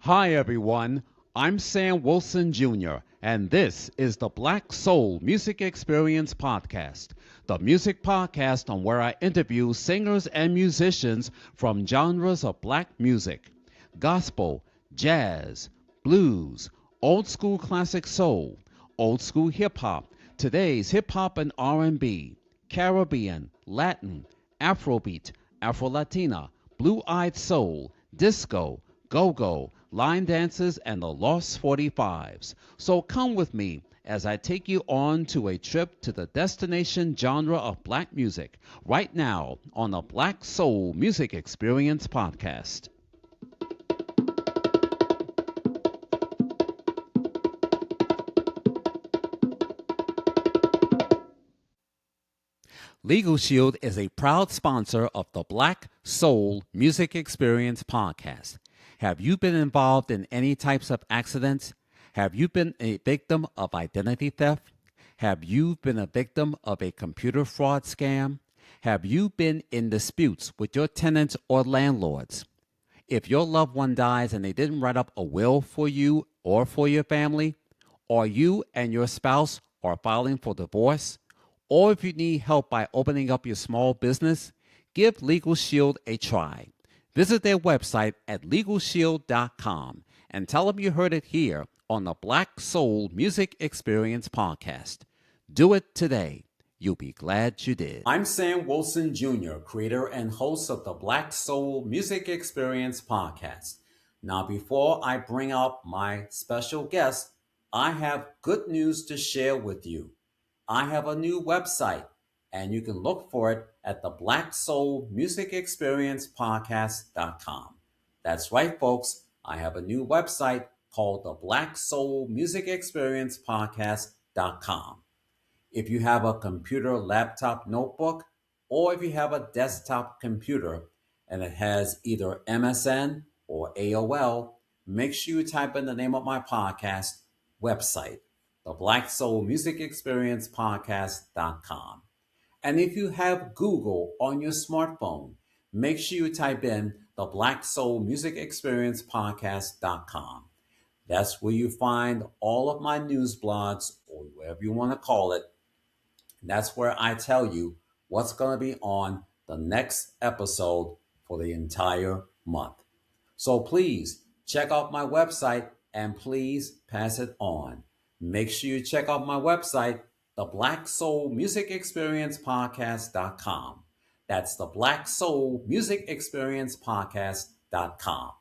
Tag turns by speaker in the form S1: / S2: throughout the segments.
S1: Hi, everyone. I'm Sam Wilson Jr., and this is the Black Soul Music Experience Podcast, the music podcast on where I interview singers and musicians from genres of black music: gospel, jazz, blues, old school classic soul, old school hip hop, today's hip hop and R&B, Caribbean, Latin, Afrobeat, Afro-Latina, blue-eyed soul, disco, go-go, line dances, and the Lost 45s. So come with me as I take you on to a trip to the destination genre of black music right now on the Black Soul Music Experience Podcast. Legal Shield is a proud sponsor of the Black Soul Music Experience Podcast. Have you been involved in any types of accidents? Have you been a victim of identity theft? Have you been a victim of a computer fraud scam? Have you been in disputes with your tenants or landlords? If your loved one dies and they didn't write up a will for you or for your family, or you and your spouse are filing for divorce, or if you need help by opening up your small business, give Legal Shield a try. Visit their website at LegalShield.com and tell them you heard it here on the Black Soul Music Experience Podcast. Do it today. You'll be glad you did. I'm Sam Wilson Jr., creator and host of the Black Soul Music Experience Podcast. Now, before I bring up my special guest, I have good news to share with you. I have a new website, and you can look for it at the Black Soul Music Experience Podcast.com. That's right, folks. I have a new website called the Black Soul Music Experience Podcast.com. If you have a computer, laptop, notebook, or if you have a desktop computer and it has either MSN or AOL, make sure you type in the name of my podcast website, the Black Soul Music Experience Podcast.com. And if you have Google on your smartphone, make sure you type in the Black Soul Music Experience Podcast.com. That's where you find all of my news blogs, or whatever you want to call it. That's where I tell you what's going to be on the next episode for the entire month. So please check out my website and please pass it on. Make sure you check out my website, the Black Soul Music Experience Podcast.com. That's the Black Soul Music Experience Podcast.com.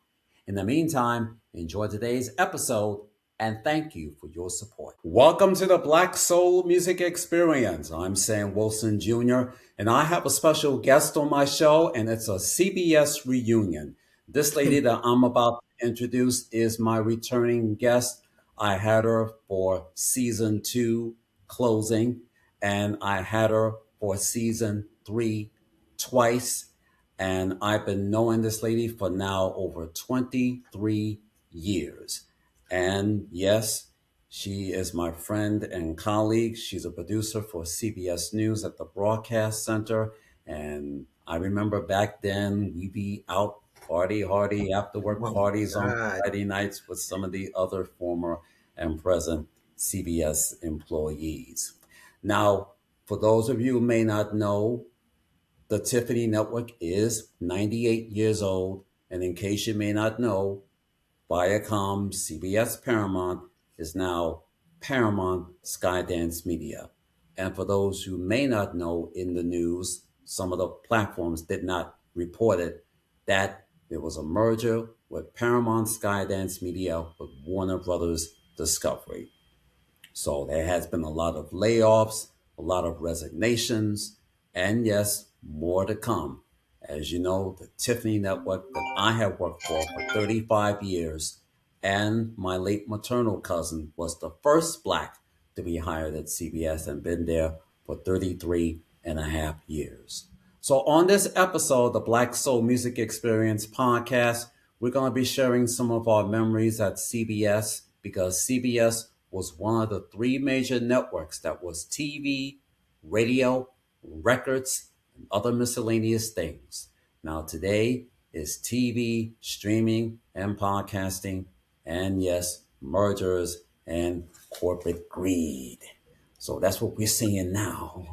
S1: In the meantime, enjoy today's episode and thank you for your support. Welcome to the Black Soul Music Experience. I'm Sam Wilson Jr., and I have a special guest on my show, and it's a CBS reunion. This lady that I'm about to introduce is my returning guest. I had her for season 2 closing, and I had her for season 3 twice. And I've been knowing this lady for now over 23 years. And yes, she is my friend and colleague. She's a producer for CBS News at the Broadcast Center. And I remember back then we'd be out party hardy after work parties on Friday nights with some of the other former and present CBS employees. Now, for those of you who may not know, the Tiffany Network is 98 years old. And in case you may not know, Viacom CBS Paramount is now Paramount Skydance Media. And for those who may not know, in the news, some of the platforms did not report it, that there was a merger with Paramount Skydance Media with Warner Brothers Discovery. So there has been a lot of layoffs, a lot of resignations, and yes, more to come. As you know, the Tiffany Network that I have worked for 35 years, and my late maternal cousin was the first Black to be hired at CBS and been there for 33 and a half years. So on this episode, the Black Soul Music Experience Podcast, we're going to be sharing some of our memories at CBS, because CBS was one of the 3 major networks that was TV, radio, records, other miscellaneous things. Now today is TV, streaming, and podcasting, and yes, mergers and corporate greed. So that's what we're seeing now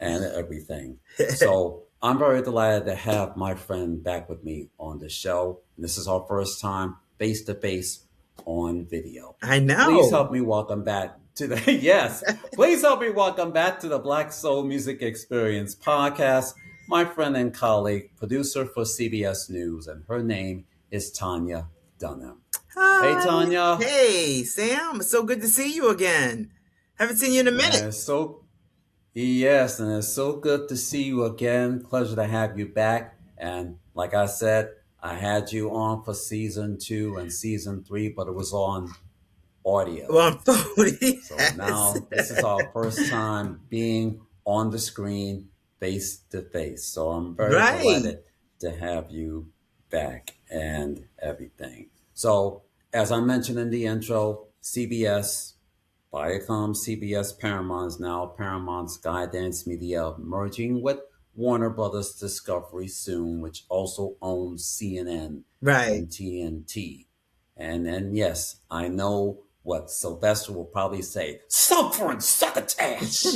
S1: and everything. So I'm very delighted to have my friend back with me on the show. This is our first time face to face on video.
S2: I
S1: Please
S2: know.
S1: help me welcome back to the yes. Please help me welcome back to the Black Soul Music Experience podcast. My friend and colleague, producer for CBS News, and her name is Tonya Dunham. Hey,
S2: Hi.
S1: Tonya.
S2: Hey, Sam. It's so good to see you again. Haven't seen you in a minute.
S1: And so yes, and it's so good to see you again. Pleasure to have you back. And like I said, I had you on for season 2 and season 3, but it was on audio.
S2: Well, I'm phone,
S1: So
S2: yes.
S1: now this is our first time being on the screen face to face. So I'm very
S2: Right.
S1: delighted to have you back and everything. So, as I mentioned in the intro, CBS, Viacom, CBS, Paramount is now Paramount Skydance Media merging with Warner Brothers Discovery soon, which also owns CNN
S2: Right.
S1: and TNT. And yes, I know what Sylvester will probably say, suffering succotash.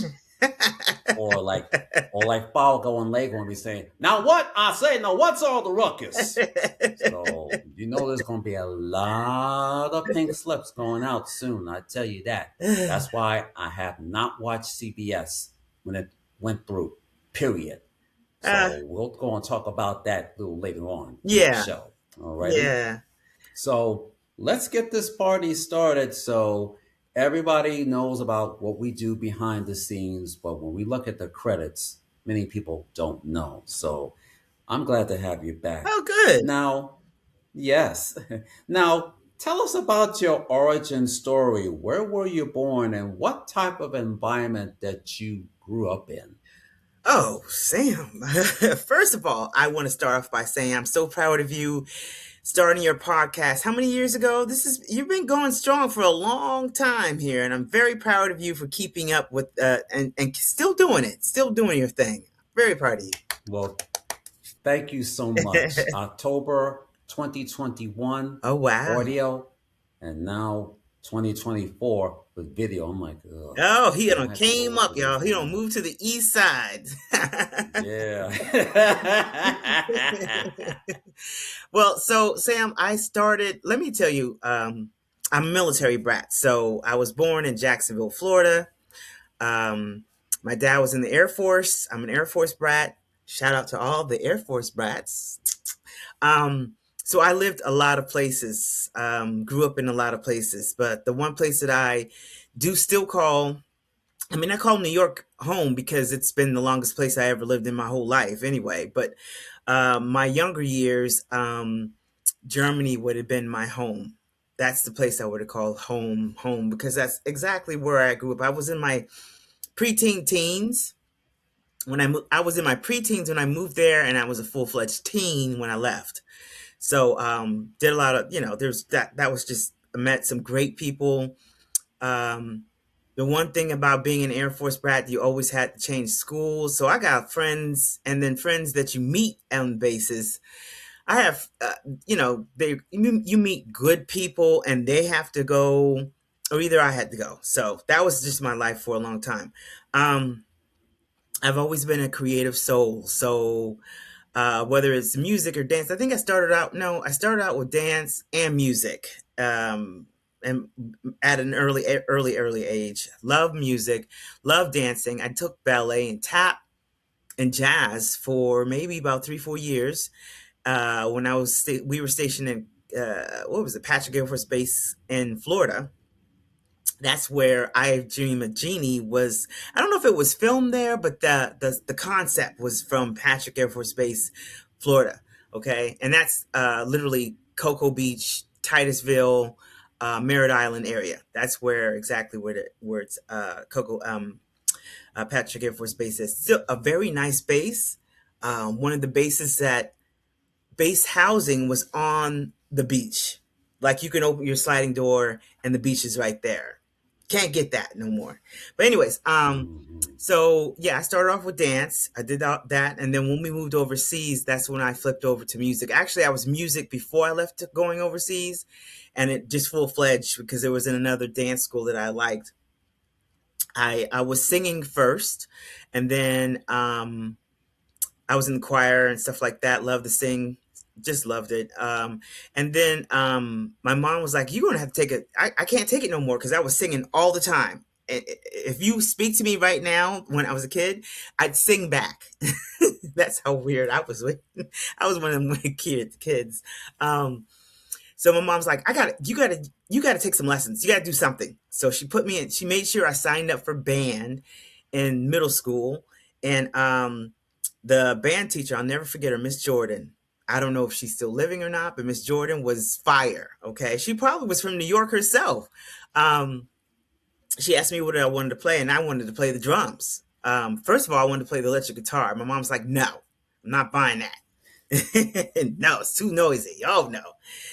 S1: Or like Falco and Lego will be saying, now what I say, now what's all the ruckus? So you know there's gonna be a lot of pink slips going out soon, I tell you that. That's why I have not watched CBS when it went through, period.
S2: uh,
S1: So we'll go and talk about that a little later on in the
S2: yeah.
S1: show. Alrighty.
S2: Yeah.
S1: So let's get this party started so everybody knows about what we do behind the scenes. But when we look at the credits, many people don't know. So I'm glad to have you back.
S2: Oh, good.
S1: Now, yes. Now, tell us about your origin story. Where were you born and what type of environment that you grew up in?
S2: Oh, Sam. First of all, I want to start off by saying I'm so proud of you starting your podcast. How many years ago? You've been going strong for a long time here, and I'm very proud of you for keeping up with and still doing it, still doing your thing. Very proud of
S1: Well, thank you so much.
S2: you.
S1: October 2021,
S2: Oh, wow.
S1: audio, and now 2024 with video. I'm like, ugh,
S2: Oh, he
S1: do
S2: done
S1: I have to
S2: came
S1: go
S2: up,
S1: through
S2: y'all.
S1: this
S2: He don't
S1: anymore?
S2: move to the east side.
S1: Yeah.
S2: Well, so Sam, I started. Let me tell you, I'm a military brat. So I was born in Jacksonville, Florida. Um, my dad was in the Air Force. I'm an Air Force brat. Shout out to all the Air Force brats. So I lived a lot of places, grew up in a lot of places, but the one place that I do still call, I mean, I call New York home because it's been the longest place I ever lived in my whole life anyway. But my younger years, Germany would have been my home. That's the place I would have called home, because that's exactly where I grew up. I was in my preteen teens when I was in my preteens when I moved there, and I was a full fledged teen when I left. So did a lot of there's that was just I met some great people. Um, the one thing about being an Air Force brat, you always had to change schools. So I got friends, and then friends that you meet on bases. I have, you meet good people, and they have to go, or either I had to go. So that was just my life for a long time. Um, I've always been a creative soul. So whether it's music or dance. I started out with dance and music. And at an early age, love music, love dancing. I took ballet and tap and jazz for maybe about 3-4 years. When we were stationed in what was it, Patrick Air Force Base in Florida. That's where I Dream of Jeannie was. I don't know if it was filmed there, but the concept was from Patrick Air Force Base, Florida. Okay, and that's literally Cocoa Beach, Titusville, Merritt Island area. That's where it's Cocoa Patrick Air Force Base is. Still a very nice base. One of the bases that base housing was on the beach. Like you can open your sliding door and the beach is right there. Can't get that no more. But anyways,
S1: Mhm.
S2: so yeah, I started off with dance. I did that, and then when we moved overseas, that's when I flipped over to music. Actually, I was music before I left to going overseas, and it just full fledged because it was in another dance school that I liked. I was singing first, and then I was in the choir and stuff like that. Loved to sing, just loved it. And then my mom was like, "You're gonna have to take it. I can't take it no more because I was singing all the time. If you speak to me right now, when I was a kid, I'd sing back. That's how weird I was. I was one of them kids. Um, so my mom's like, you gotta take some lessons. You gotta do something. So she put me in. She made sure I signed up for band in middle school, and the band teacher, I'll never forget her, Miss Jordan. I don't know if she's still living or not, but Miss Jordan was fire. Okay, she probably was from New York herself. Um, she asked me what I wanted to play, and I wanted to play the drums. First of all, I wanted to play the electric guitar. My mom's like, "No, I'm not buying that. No, it's too noisy. Oh no."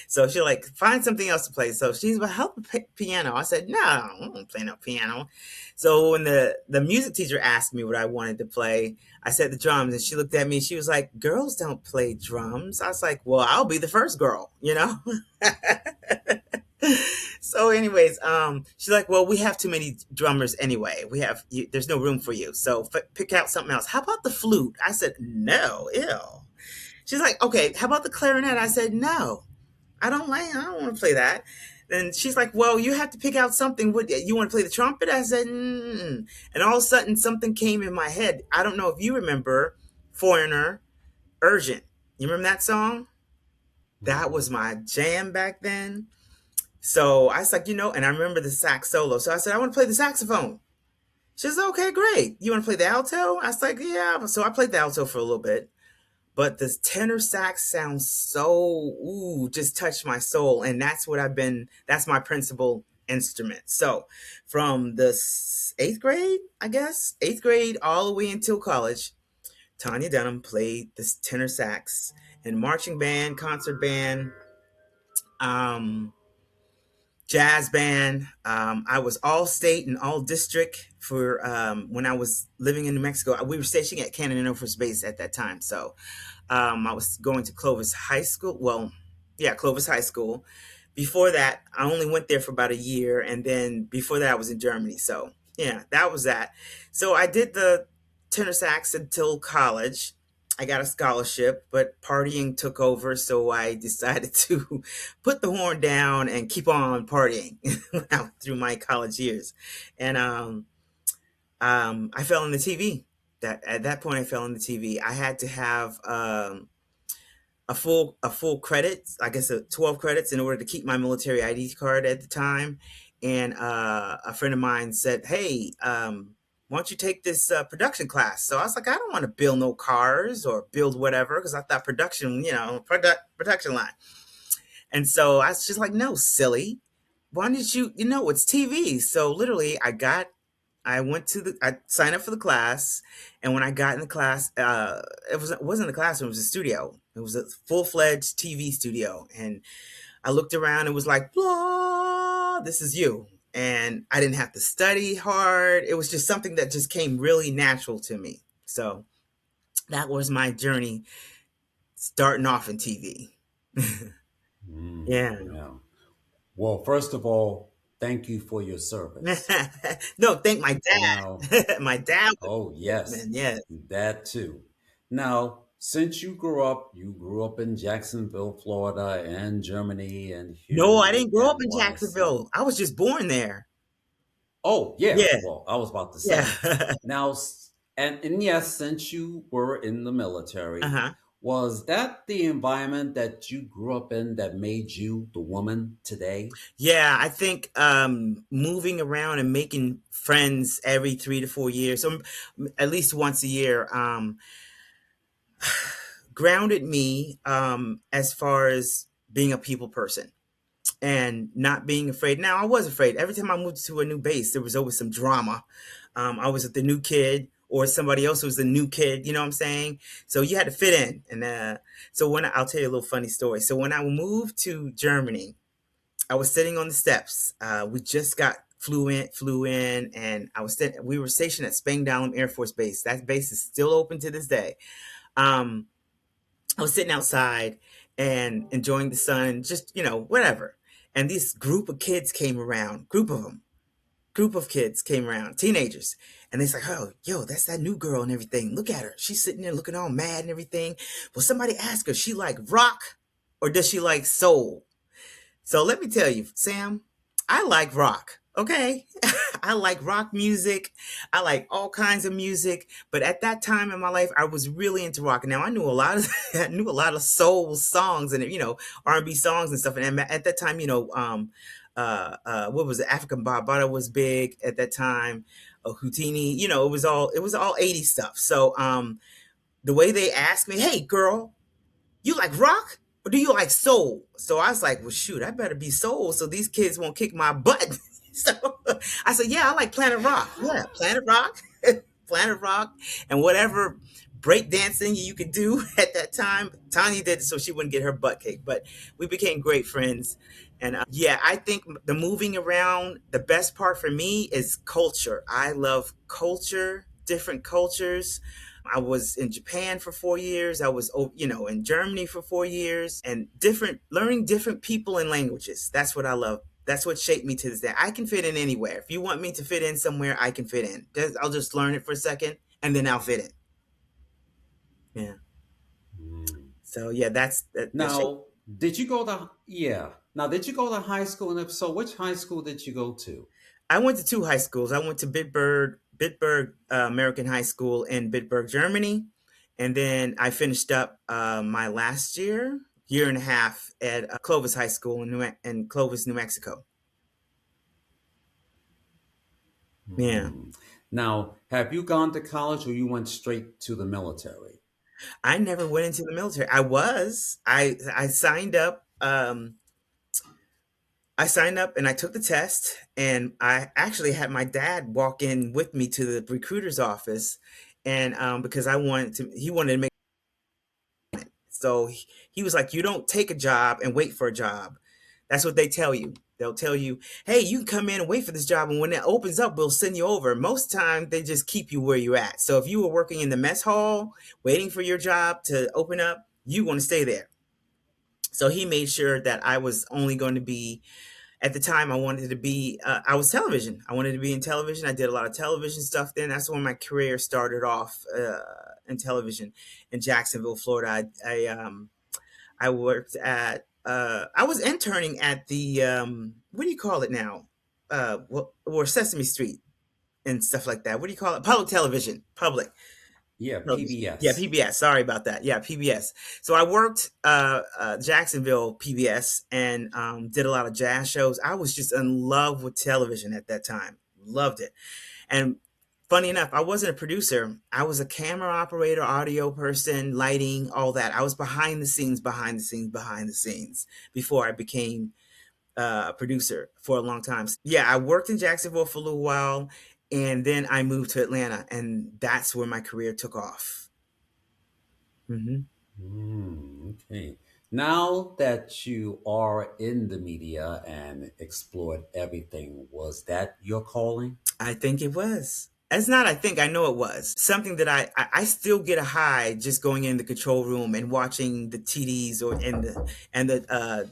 S2: So she'll like find something else to play. So she's like, "Help piano." I said, "No, I don't play no piano." So when the music teacher asked me what I wanted to play, I said the drums, and she looked at me. She was like, "Girls don't play drums." I was like, "Well, I'll be the first girl, you know." So anyways, she's like, "Well, we have too many drummers anyway. There's no room for you, so pick out something else. How about the flute?" I said, "No, ew." She's like, "Okay, how about the clarinet?" I said, "No, I don't want to play that." And she's like, "Well, you have to pick out something. What you want to play the trumpet?" I said, mm. And all of a sudden, something came in my head. I don't know if you remember Foreigner, Urgent. You remember that song? That
S1: Mhm.
S2: was my jam back then. So I was like, and I remember the sax solo. So I said, "I want to play the saxophone." She says, "Okay, great. You want to play the alto?" I was like, "Yeah." So I played the alto for a little bit. But this tenor sax sounds so, just touched my soul. And that's my principal instrument. So from the eighth grade, I guess, eighth grade all the way until college, Tonya Dunham played this tenor sax in marching band, concert band, um, jazz band. I was all state and all district for when I was living in New Mexico. We were stationed at Cannon Air Force Base at that time. So I was going to Clovis High School. Well, yeah, Clovis High School. Before that, I only went there for about a year, and then before that, I was in Germany. So yeah, that was that. So I did the tenor sax until college. I got a scholarship, but partying took over, so I decided to put the horn down and keep on partying through my college years. And I fell in the TV. That at that point, I fell in the TV. I had to have a full credit, I guess 12 credits in order to keep my military ID card at the time. And a friend of mine said, "Hey, why don't you take this production class?" So I was like, "I don't want to build no cars or build whatever," because I thought production, production line. And so I was just like, "No, silly. Why did it's TV." So literally, I signed up for the class, and when I got in the class, it wasn't a classroom; it was a studio. It was a full fledged TV studio, and I looked around and was like, "Blah, this is you." And I didn't have to study hard. It was just something that just came really natural to me. So that was my journey starting off in TV. Yeah.
S1: Yeah. Well, first of all, thank you for your service.
S2: No, thank my
S1: Now,
S2: dad. My dad was,
S1: oh, yes,
S2: man, yeah.
S1: that too. Now, since you grew up in Jacksonville, Florida, and Germany, and here
S2: No,
S1: in
S2: I
S1: the
S2: didn't grow up in
S1: NYC.
S2: Jacksonville. I was just born there.
S1: Oh, yeah.
S2: Yeah.
S1: Well, I was about to
S2: Yeah.
S1: say. Now, and yes, since you were in the military,
S2: Uh-huh.
S1: was that the environment that you grew up in that made you the woman today?
S2: Yeah, I think moving around and making friends every 3 to 4 years, or at least once a year, grounded me as far as being a people person and not being afraid. Now, I was afraid. Every time I moved to a new base, there was always some drama. I was the new kid, or somebody else was the new kid. You know what I'm saying? So you had to fit in. And so I'll tell you a little funny story. So when I moved to Germany, I was sitting on the steps. We just got flew in, and we were stationed at Spangdahlem Air Force Base. That base is still open to this day. Um, I was sitting outside and enjoying the sun, just whatever. And this group of kids came around, group of kids came around, teenagers, and they're like, "Oh, yo, that's that new girl and everything. Look at her. She's sitting there looking all mad and everything." Well, somebody asked her, she like rock or does she like soul? So let me tell you, Sam, I like rock. Okay. I like rock music. I like all kinds of music. But at that time in my life, I was really into rock. Now I knew a lot of I knew a lot of soul songs and R&B songs and stuff. And at that time, what was it? African Barbada was big at that time. Houdini, it was all 80s stuff. So the way they asked me, "Hey girl, you like rock or do you like soul?" So I was like, well, shoot, I better be soul so these kids won't kick my butt. So I said, yeah, I like Planet Rock. Yeah, Planet Rock, Planet Rock, and whatever break dancing you could do at that time. Tanya did it so she wouldn't get her butt kicked, but we became great friends. And yeah, I think the moving around, the best part for me is culture. I love culture, different cultures. I was in Japan for 4 years. I was, in Germany for 4 years, and learning different people and languages. That's what I love. That's what shaped me to this day. I can fit in anywhere. If you want me to fit in somewhere, I can fit in. I'll just learn it for a second and then I'll fit in. Yeah.
S1: Mm.
S2: So yeah, that shape.
S1: Now, did you go to yeah? Now, did you go to high school? And if so, which high school did you go to?
S2: I went to two high schools. I went to Bitburg American High School in Bitburg, Germany, and then I finished up my last year and a half at Clovis High School in Clovis, New Mexico. Yeah,
S1: Hmm. Now, have you gone to college or you went straight to the military?
S2: I never went into the military. I signed up. I signed up and I took the test, and I actually had my dad walk in with me to the recruiter's office, and because he wanted to make. So he was like, "You don't take a job and wait for a job. That's what they tell you. They'll tell you, hey, you can come in and wait for this job, and when it opens up, we'll send you over." Most time, they just keep you where you're at. So if you were working in the mess hall, waiting for your job to open up, you want to stay there. So he made sure that I was only going to be. At the time, I wanted to be. I was television. I wanted to be in television. I did a lot of television stuff. Then that's when my career started off in television in Jacksonville, Florida. I worked at I was interning at the what do you call it now? Or Sesame Street and stuff like that. What do you call it? Public television. Public
S1: Yeah,
S2: television. Yeah,
S1: PBS.
S2: PBS. Sorry about that. Yeah, PBS. So I worked Jacksonville PBS and did a lot of jazz shows. I was just in love with television at that time. Loved it. And funny enough, I wasn't a producer. I was a camera operator, audio person, lighting, all that. I was behind the scenes, behind the scenes, behind the scenes before I became a producer for a long time. Yeah, I worked in Jacksonville for a little while, and then I moved to Atlanta, and that's where my career took off. Hmm.
S1: Okay. Now that you are in the media and explored everything, was that your calling?
S2: I think it was. It's not. I think I know it was something that I still get a high just going in the control room and watching the TDs or and the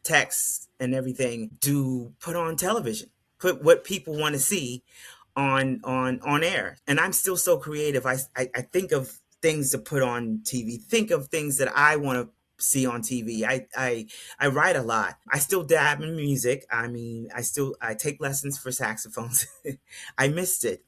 S2: texts and everything to put on television, put what people want to see on air. And I'm still so creative. I think of things to put on TV, think of things that I want to see on TV. I write a lot. I still dab in music. I mean, I take lessons for saxophones. I missed it.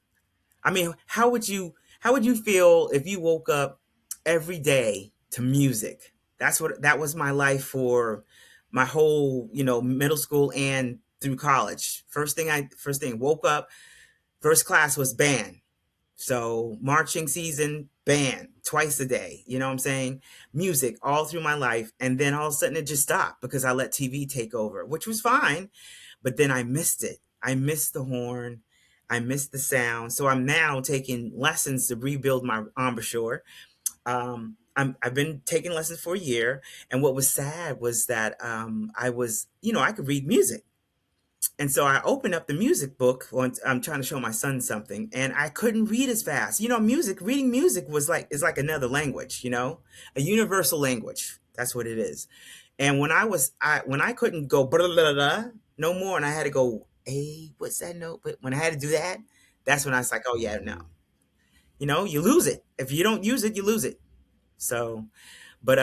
S2: I mean, how would you feel if you woke up every day to music? That was my life for my whole, middle school and through college. First thing woke up, first class was band. So marching season, band twice a day. You know what I'm saying? Music all through my life, and then all of a sudden it just stopped because I let TV take over, which was fine. But then I missed it. I missed the horn. I missed the sound. So I'm now taking lessons to rebuild my embouchure. I've been taking lessons for a year, and what was sad was that I could read music. And so I opened up the music book once I'm trying to show my son something, and I couldn't read as fast. Reading music is like another language, a universal language. That's what it is. And when I couldn't go blah, blah, blah, blah, no more, and I had to go, hey, what's that note? But when I had to do that, that's when I was like, oh yeah, no.
S1: Mhm.
S2: You lose it. If you don't use it, you lose it. So, but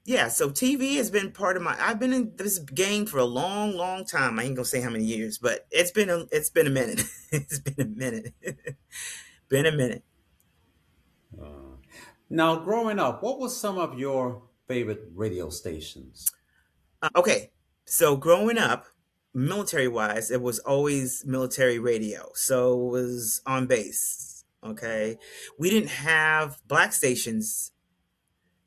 S2: yeah, so TV has been part of my I've been in this game for a long, long time. I ain't gonna say how many years, but it's been a minute. It's been a minute. Been a minute.
S1: Uh, Now, growing up, what were some of your favorite radio stations?
S2: Okay. So growing up, military wise, it was always military radio. So it was on base. Okay. We didn't have black stations,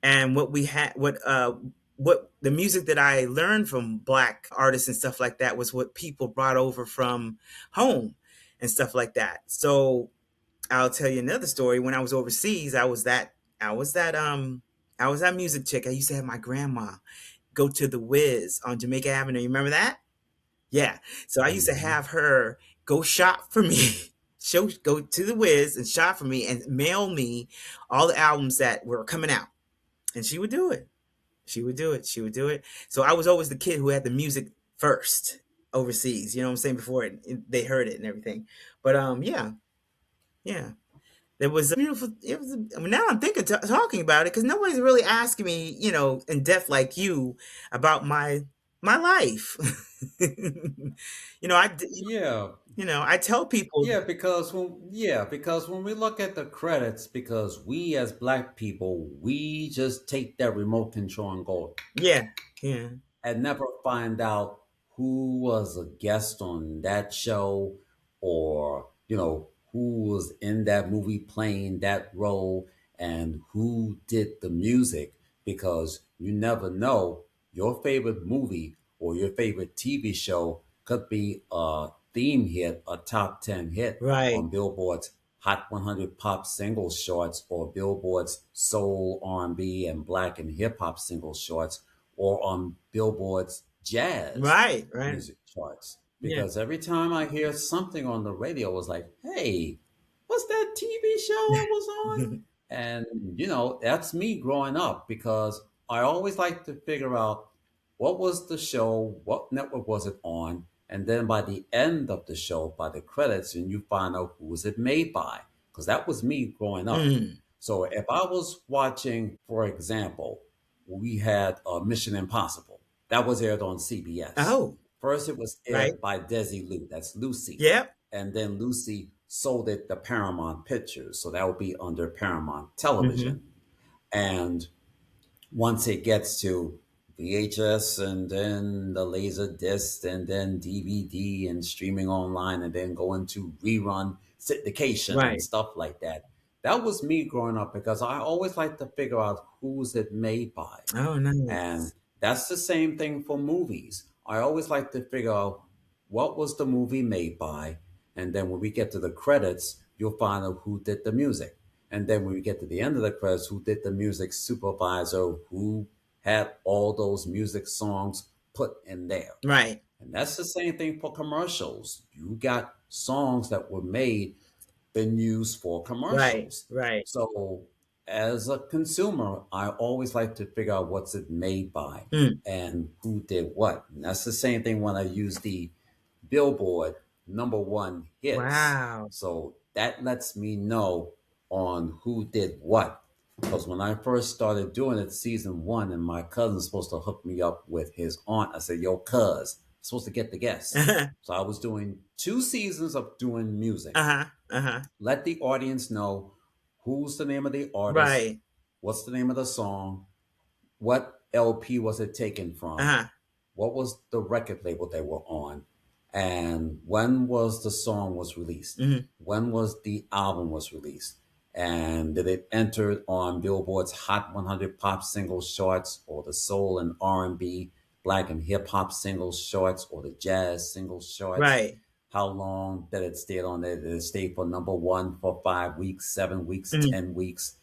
S2: and what the music that I learned from black artists and stuff like that was what people brought over from home and stuff like that. So I'll tell you another story. When I was overseas, I was that I was that music chick. I used to have my grandma go to the Wiz on Jamaica Avenue. You remember that? Yeah. So I used to
S1: Hmm.
S2: have her go shop for me. She'll go to the Wiz and shop for me and mail me all the albums that were coming out. And she would do it. She would do it. She would do it. So I was always the kid who had the music first overseas. You know what I'm saying? Before they heard it and everything. But yeah, yeah. It was a beautiful. It was. I mean, now I'm thinking, talking about it, because nobody's really asking me, in depth like you about my life. I,
S1: Yeah,
S2: I tell people,
S1: because when we look at the credits, because we as black people, we just take that remote control and go
S2: yeah, yeah,
S1: and never find out who was a guest on that show, or who was in that movie playing that role, and who did the music, because you never know, your favorite movie or your favorite TV show could be a theme hit, a top 10 hit
S2: right,
S1: on Billboard's Hot 100 Pop Singles Charts, or Billboard's Soul, R&B, and Black and Hip Hop Singles Charts, or on Billboard's jazz
S2: right, right,
S1: music charts.
S2: yeah,
S1: Because every time I hear something on the radio, it's like, hey, what's that TV show I was on? And, that's me growing up, because I always like to figure out what was the show, what network was it on, and then by the end of the show, by the credits, and you find out who was it made by. Because that was me growing up.
S2: mm.
S1: So if I was watching, for example, we had Mission Impossible. That was aired on CBS.
S2: Oh,
S1: First, it was
S2: right,
S1: aired by Desi Lou. That's Lucy.
S2: yep,
S1: And then Lucy sold it to Paramount Pictures. So that would be under Paramount
S2: mm-hmm.
S1: Television. And once it gets to VHS, and then the laser disc, and then DVD and streaming online, and then going to rerun syndication and
S2: Right,
S1: stuff like that. That was me growing up, because I always like to figure out who's it made by.
S2: oh,
S1: And
S2: nice,
S1: that's the same thing for movies. I always like to figure out what was the movie made by. And then when we get to the credits, you'll find out who did the music. And then when we get to the end of the credits, who did the music supervisor, who had all those music songs put in there.
S2: right,
S1: And that's the same thing for commercials. You got songs that were made, been used for
S2: right,
S1: commercials.
S2: right,
S1: So as a consumer, I always like to figure out what's it made by
S2: mm.
S1: and who did what. And that's the same thing when I use the Billboard number one hits.
S2: Wow,
S1: So that lets me know on who did what. Because when I first started doing it, season one, and my cousin's supposed to hook me up with his aunt, I said, yo, cuz, I'm supposed to get the guests.
S2: uh-huh,
S1: So I was doing 2 seasons of doing music.
S2: uh-huh, uh-huh,
S1: Let the audience know who's the name of the artist,
S2: right,
S1: what's the name of the song, what LP was it taken from,
S2: uh-huh,
S1: what was the record label they were on, and when was the song was released,
S2: mm-hmm.
S1: when was the album was released, and did it enter on Billboard's Hot 100 Pop Singles charts, or the Soul and R&B Black and Hip Hop Singles charts, or the Jazz Singles charts.
S2: Right,
S1: How long did it stay on there? Did it stay for number one for 5 weeks, 7 weeks,
S2: mm-hmm.
S1: 10 weeks?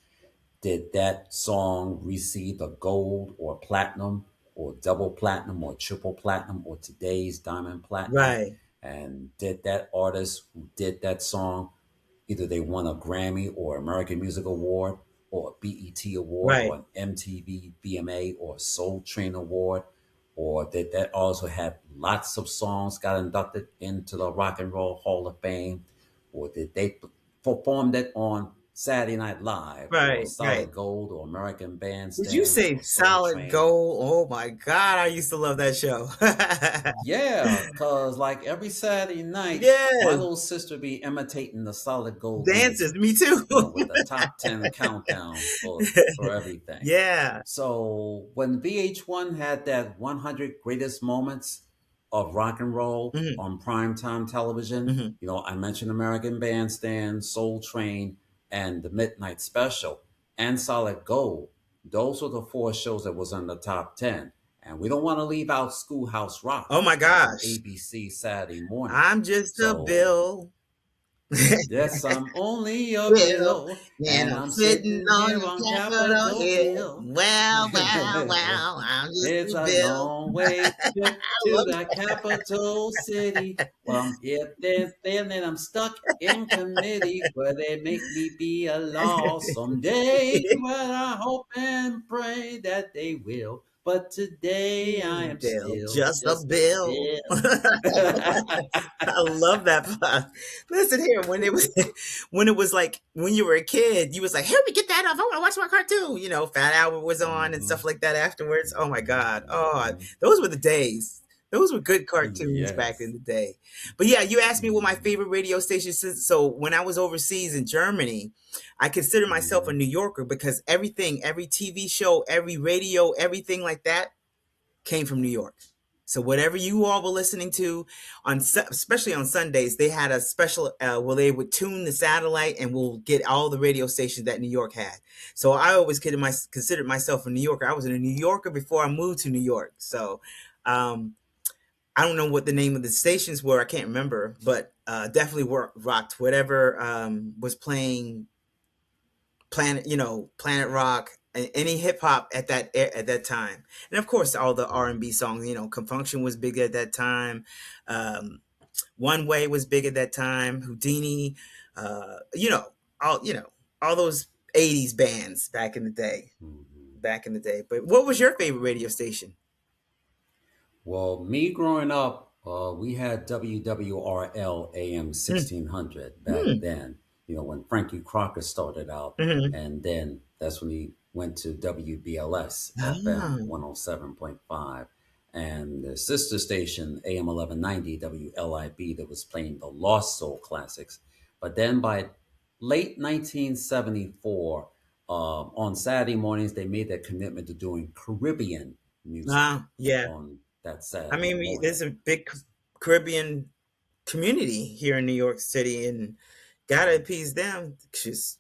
S1: Did that song receive a gold or platinum? or double platinum or triple platinum or today's diamond platinum,
S2: Right.
S1: and did that artist who did that song, either they won a Grammy or American Music Award or a BET Award or
S2: Right.
S1: an MTV BMA or a Soul Train Award, or did that also have lots of songs got inducted into the Rock and Roll Hall of Fame, or did they perform that on Saturday Night Live or
S2: Right. Right.
S1: Solid Gold or American
S2: Did you
S1: Bandstand
S2: say
S1: or Soul
S2: Solid
S1: Train?
S2: Gold? Oh my God, I used to love that show.
S1: Yeah, cause like every Saturday night, my
S2: Yes,
S1: little sister be imitating the Solid Gold
S2: dances.
S1: music,
S2: Me too.
S1: with the top 10 countdown for everything.
S2: Yeah.
S1: So when VH1 had that 100 greatest moments of rock and roll
S2: Hmm.
S1: on primetime television,
S2: Hmm.
S1: I mentioned American Bandstand, Soul Train, and the Midnight Special, and Solid Gold. Those were the four shows that was in the top 10. And we don't want to leave out Schoolhouse Rock.
S2: Oh my
S1: That was on
S2: gosh.
S1: ABC Saturday morning.
S2: I'm just a
S1: So
S2: bill.
S1: yes, I'm only a
S2: Bill,
S1: bill,
S2: and
S1: and
S2: I'm
S1: I'm
S2: sitting
S1: sitting
S2: on
S1: here
S2: the
S1: on
S2: Capitol
S1: Capitol
S2: Hill.
S1: Hill.
S2: Well, well, well, I'm just
S1: It's
S2: a
S1: a
S2: bill.
S1: long way to,
S2: I
S1: to
S2: love
S1: the capital city. Well, I'm here, then, and I'm stuck in committee where they make me be a law someday.
S2: it.
S1: But I hope and pray that they will. But today I am
S2: Bill,
S1: still
S2: just a
S1: just a
S2: bill.
S1: bill.
S2: I love that part. Listen here, when it was when it was like when you were a kid, you was like, "Help me get that off. I want to watch my cartoon." Fat Albert was on and
S1: Hmm.
S2: stuff like that afterwards. Oh my God! Oh,
S1: Hmm.
S2: those were the days. Those were good cartoons back in
S1: Yes.
S2: the day. But yeah, you asked me what my
S1: Mhm.
S2: favorite radio station is. So when I was overseas in Germany, I consider myself a
S1: Mhm.
S2: New Yorker because everything, every TV show, every radio, everything like that came from New York. So whatever you all were listening to especially on Sundays, they had a special where they would tune the satellite and we'll get all the radio stations that New York had. So I always considered myself a New Yorker. I was a New Yorker before I moved to New York. So um, I don't know what the name of the stations were. I can't remember, but definitely rocked whatever was playing Planet Rock, any hip hop at that time, and of course all the R&B
S1: Mhm.
S2: songs. Confunction was big at that time. Um, One Way was big at that time. Houdini, uh, you know, all those '80s bands back in the day.
S1: Mhm.
S2: Back in the day. But what was your favorite radio station?
S1: Well, me growing up, we had WWRL AM
S2: Mm,
S1: 1600 back
S2: mm,
S1: then, when Frankie Crocker started out.
S2: mm-hmm.
S1: And then that's when he went to WBLS FM
S2: Ah,
S1: 107.5. And the sister station, AM 1190 WLIB, that was playing the Lost Soul classics. But then by late 1974, on Saturday mornings, they made that commitment to doing Caribbean music
S2: yeah.
S1: on that
S2: I
S1: Saturday
S2: mean,
S1: morning.
S2: there's a big Caribbean community here in New York City, and gotta appease them,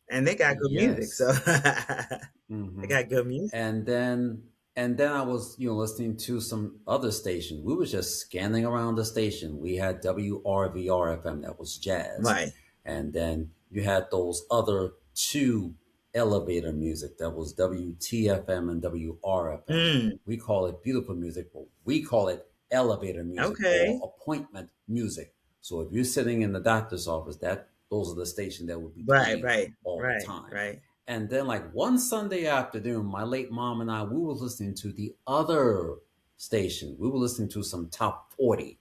S2: and they got good music. So
S1: Yes.
S2: they
S1: Hmm.
S2: got good music,
S1: And then I was, listening to some other stations. We were just scanning around the station. We had WRVR FM, that was jazz.
S2: right?
S1: And then you had those other two elevator music, that was WTFM and WRFM.
S2: Mm,
S1: We call it beautiful music, but we call it elevator music or
S2: okay,
S1: appointment music. So if you're sitting in the doctor's office, those are the stations that would be
S2: right,
S1: playing
S2: right,
S1: all the
S2: right,
S1: time.
S2: right.
S1: And then, like one Sunday afternoon, my late mom and I, we were listening to the other station. We were listening to some top 40.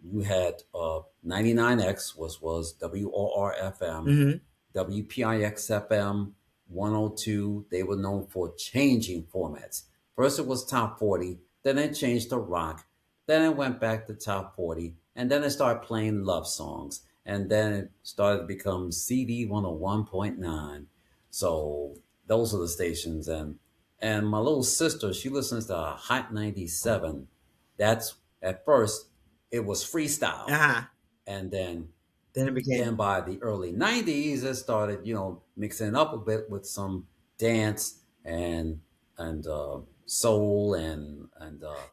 S1: You had 99X was WORFM,
S2: Hmm.
S1: WPIX FM 102. They were known for changing formats. First, it was top 40, then it changed to rock, then it went back to top 40, and then it started playing love songs, and then it started to become CD 101.9. So those are the stations, and my little sister, she listens to Hot 97. That's at first it was freestyle,
S2: Uh-huh.
S1: and then
S2: Then it
S1: then
S2: became
S1: by the early 90s, it started, mixing it up a bit with some dance and soul and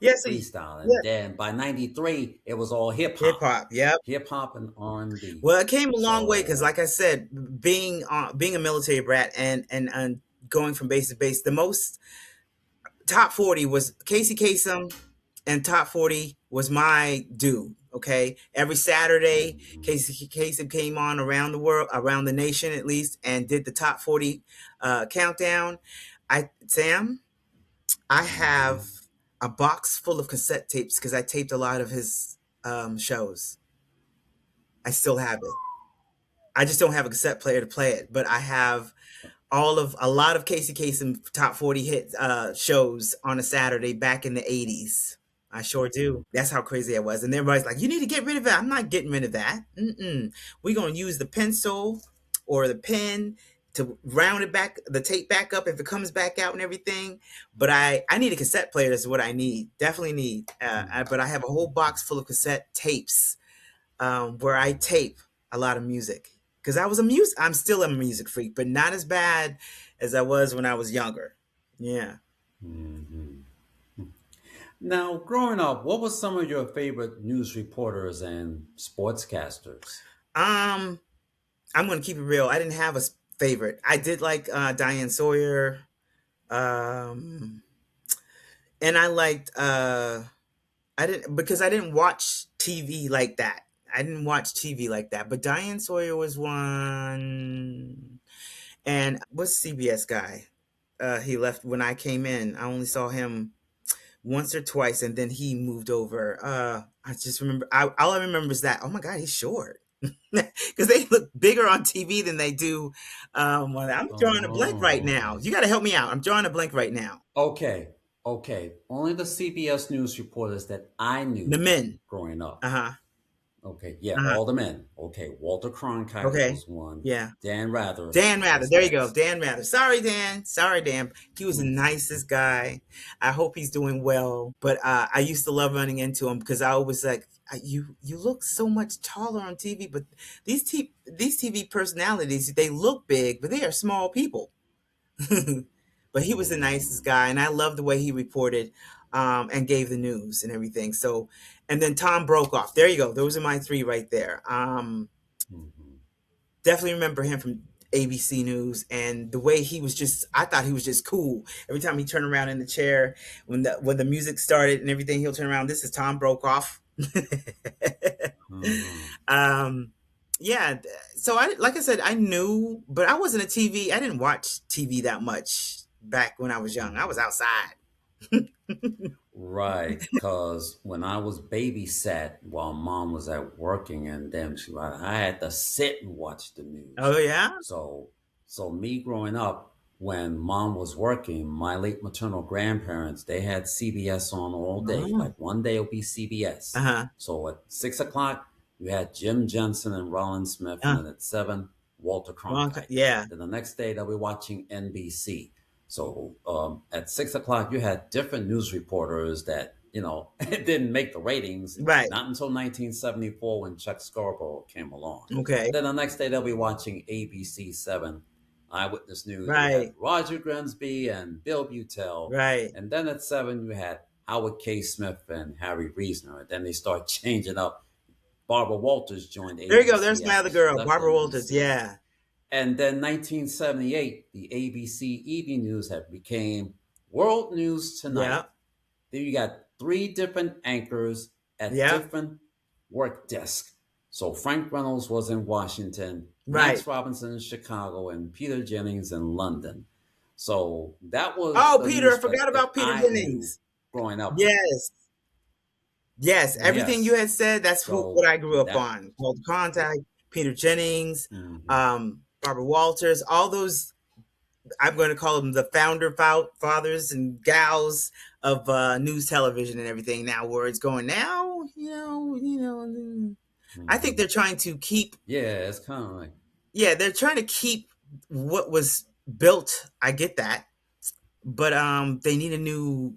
S2: yeah. So
S1: freestyle. And
S2: yeah,
S1: then by 93, it was all
S2: hip hop. Yep.
S1: hip hop and R&B.
S2: Well, it came a long way because,
S1: So,
S2: like I said, being a military brat and going from base to base, the most Top 40 was Casey Kasem, and Top 40 was my dude. Okay, every Saturday,
S1: Mhm.
S2: Casey Kasem came on around the world, around the nation at least, and did the top 40 countdown. I have
S1: Mhm.
S2: a box full of cassette tapes because I taped a lot of his shows. I still have it. I just don't have a cassette player to play it, but I have a lot of Casey Kasem top 40 hit shows on a Saturday back in the 80s. I sure do. That's how crazy I was. And everybody's like, you need to get rid of that. I'm not getting rid of that. Mm-mm. We're going to use the pencil or the pen to round it back, the tape back up if it comes back out and everything. But I need a cassette player. That's what I need. Definitely need. But I have a whole box full of cassette tapes where I tape a lot of music because I'm still a music freak, but not as bad as I was when I was younger. Yeah.
S1: Mhm. Now, growing up, what were some of your favorite news reporters and sportscasters?
S2: Um, I'm gonna keep it real. I didn't have a favorite. I did like Diane Sawyer, um, and I liked. I didn't because I didn't watch TV like that. I didn't watch TV like that. But Diane Sawyer was one, and what's CBS guy? He left when I came in. I only saw him once or twice, and then he moved over. I just remember. All I remember is that. Oh my God, he's short. Because they look bigger on TV than they do. I'm drawing a blank right now.
S1: Oh,
S2: You got to help me out. I'm drawing a blank right now.
S1: okay, okay. Only the CBS News reporters that I
S2: The
S1: knew
S2: men.
S1: growing up.
S2: Uh huh.
S1: Okay, yeah,
S2: Uh huh.
S1: all the men. Okay, Walter Cronkite
S2: Okay.
S1: was one.
S2: Yeah.
S1: Dan Rather
S2: Dan Rather.
S1: was
S2: There you go.
S1: next.
S2: Dan Rather. Sorry, Dan. Sorry, Dan. He was the nicest guy. I hope he's doing well. But I used to love running into him because I always like, you look so much taller on TV, but these TV personalities, they look big, but they are small people. But he was the nicest
S1: Mhm.
S2: guy, and I loved the way he reported and gave the news and everything. So, and then Tom Brokaw. There you go. Those are my three right there.
S1: Mhm.
S2: Definitely remember him from ABC News and the way he was just. I thought he was just cool. Every time he turned around in the chair when the music started and everything, he'll turn around. This is Tom Brokaw.
S1: Mhm.
S2: um, yeah. So I like I said, I knew, but I wasn't a TV. I didn't watch TV that much back when I was young. I was
S1: Mhm.
S2: outside.
S1: Right, because when I was babysat while mom was at working, and then I had to sit and watch the news.
S2: Oh yeah.
S1: So, so me growing up, when mom was working, my late maternal grandparents they had CBS on all day.
S2: Oh.
S1: Like one day it'll be
S2: Uh
S1: CBS.
S2: huh.
S1: So at 6 o'clock, you had Jim Jensen and Rollin Smith, and then at 7, Walter Cronkite.
S2: Yeah.
S1: Then the next day they'll be watching NBC. So at 6 o'clock, you had different news reporters that it didn't make the ratings.
S2: Right.
S1: Not until 1974 when Chuck Scarborough came along.
S2: Okay.
S1: Then the next day they'll be watching ABC 7 Eyewitness News. You had
S2: Right.
S1: Roger Grimsby and Bill Butel,
S2: Right.
S1: and then at 7 you had Howard K. Smith and Harry Reasoner. And then they start changing up. Barbara Walters joined
S2: There you go.
S1: ABC
S2: There's my
S1: after
S2: other
S1: she
S2: girl,
S1: left
S2: Barbara Walters.
S1: NBC.
S2: Yeah.
S1: And then 1978, the ABC Evening News had became World News
S2: Yeah.
S1: Tonight. Then you got three different anchors at
S2: Yeah.
S1: different work desks. So Frank Reynolds was in Washington,
S2: Right.
S1: Max Robinson in Chicago, and Peter Jennings in London. So that was
S2: Oh,
S1: the
S2: Peter, I
S1: news
S2: forgot
S1: that
S2: about Peter
S1: I knew
S2: Jennings.
S1: growing up.
S2: Yes. Yes. Everything you
S1: Yes.
S2: had said, that's what
S1: So
S2: I grew up
S1: that.
S2: on. Called Contact, Peter Jennings,
S1: Mhm.
S2: Barbara Walters, all those. I'm going to call them the fathers and gals of news television and everything now. Where it's going now, I think they're
S1: Mhm.
S2: trying to keep.
S1: Yeah, it's kind of like.
S2: Yeah, they're trying to keep what was built. I get that, but they need a new.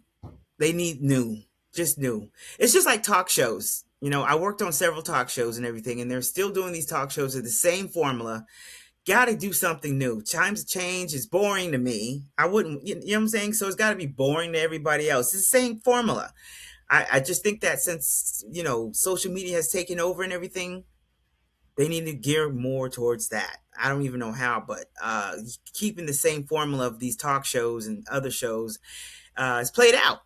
S2: They need new, just new. It's just like talk shows. I worked on several talk shows and everything, and they're still doing these talk shows with the same formula. Got to do something new. Times change is boring to me. I wouldn't, you know what I'm saying? So it's got to be boring to everybody else. It's the same formula. I just think that since, social media has taken over and everything, they need to gear more towards that. I don't even know how, but keeping the same formula of these talk shows and other shows, It's played out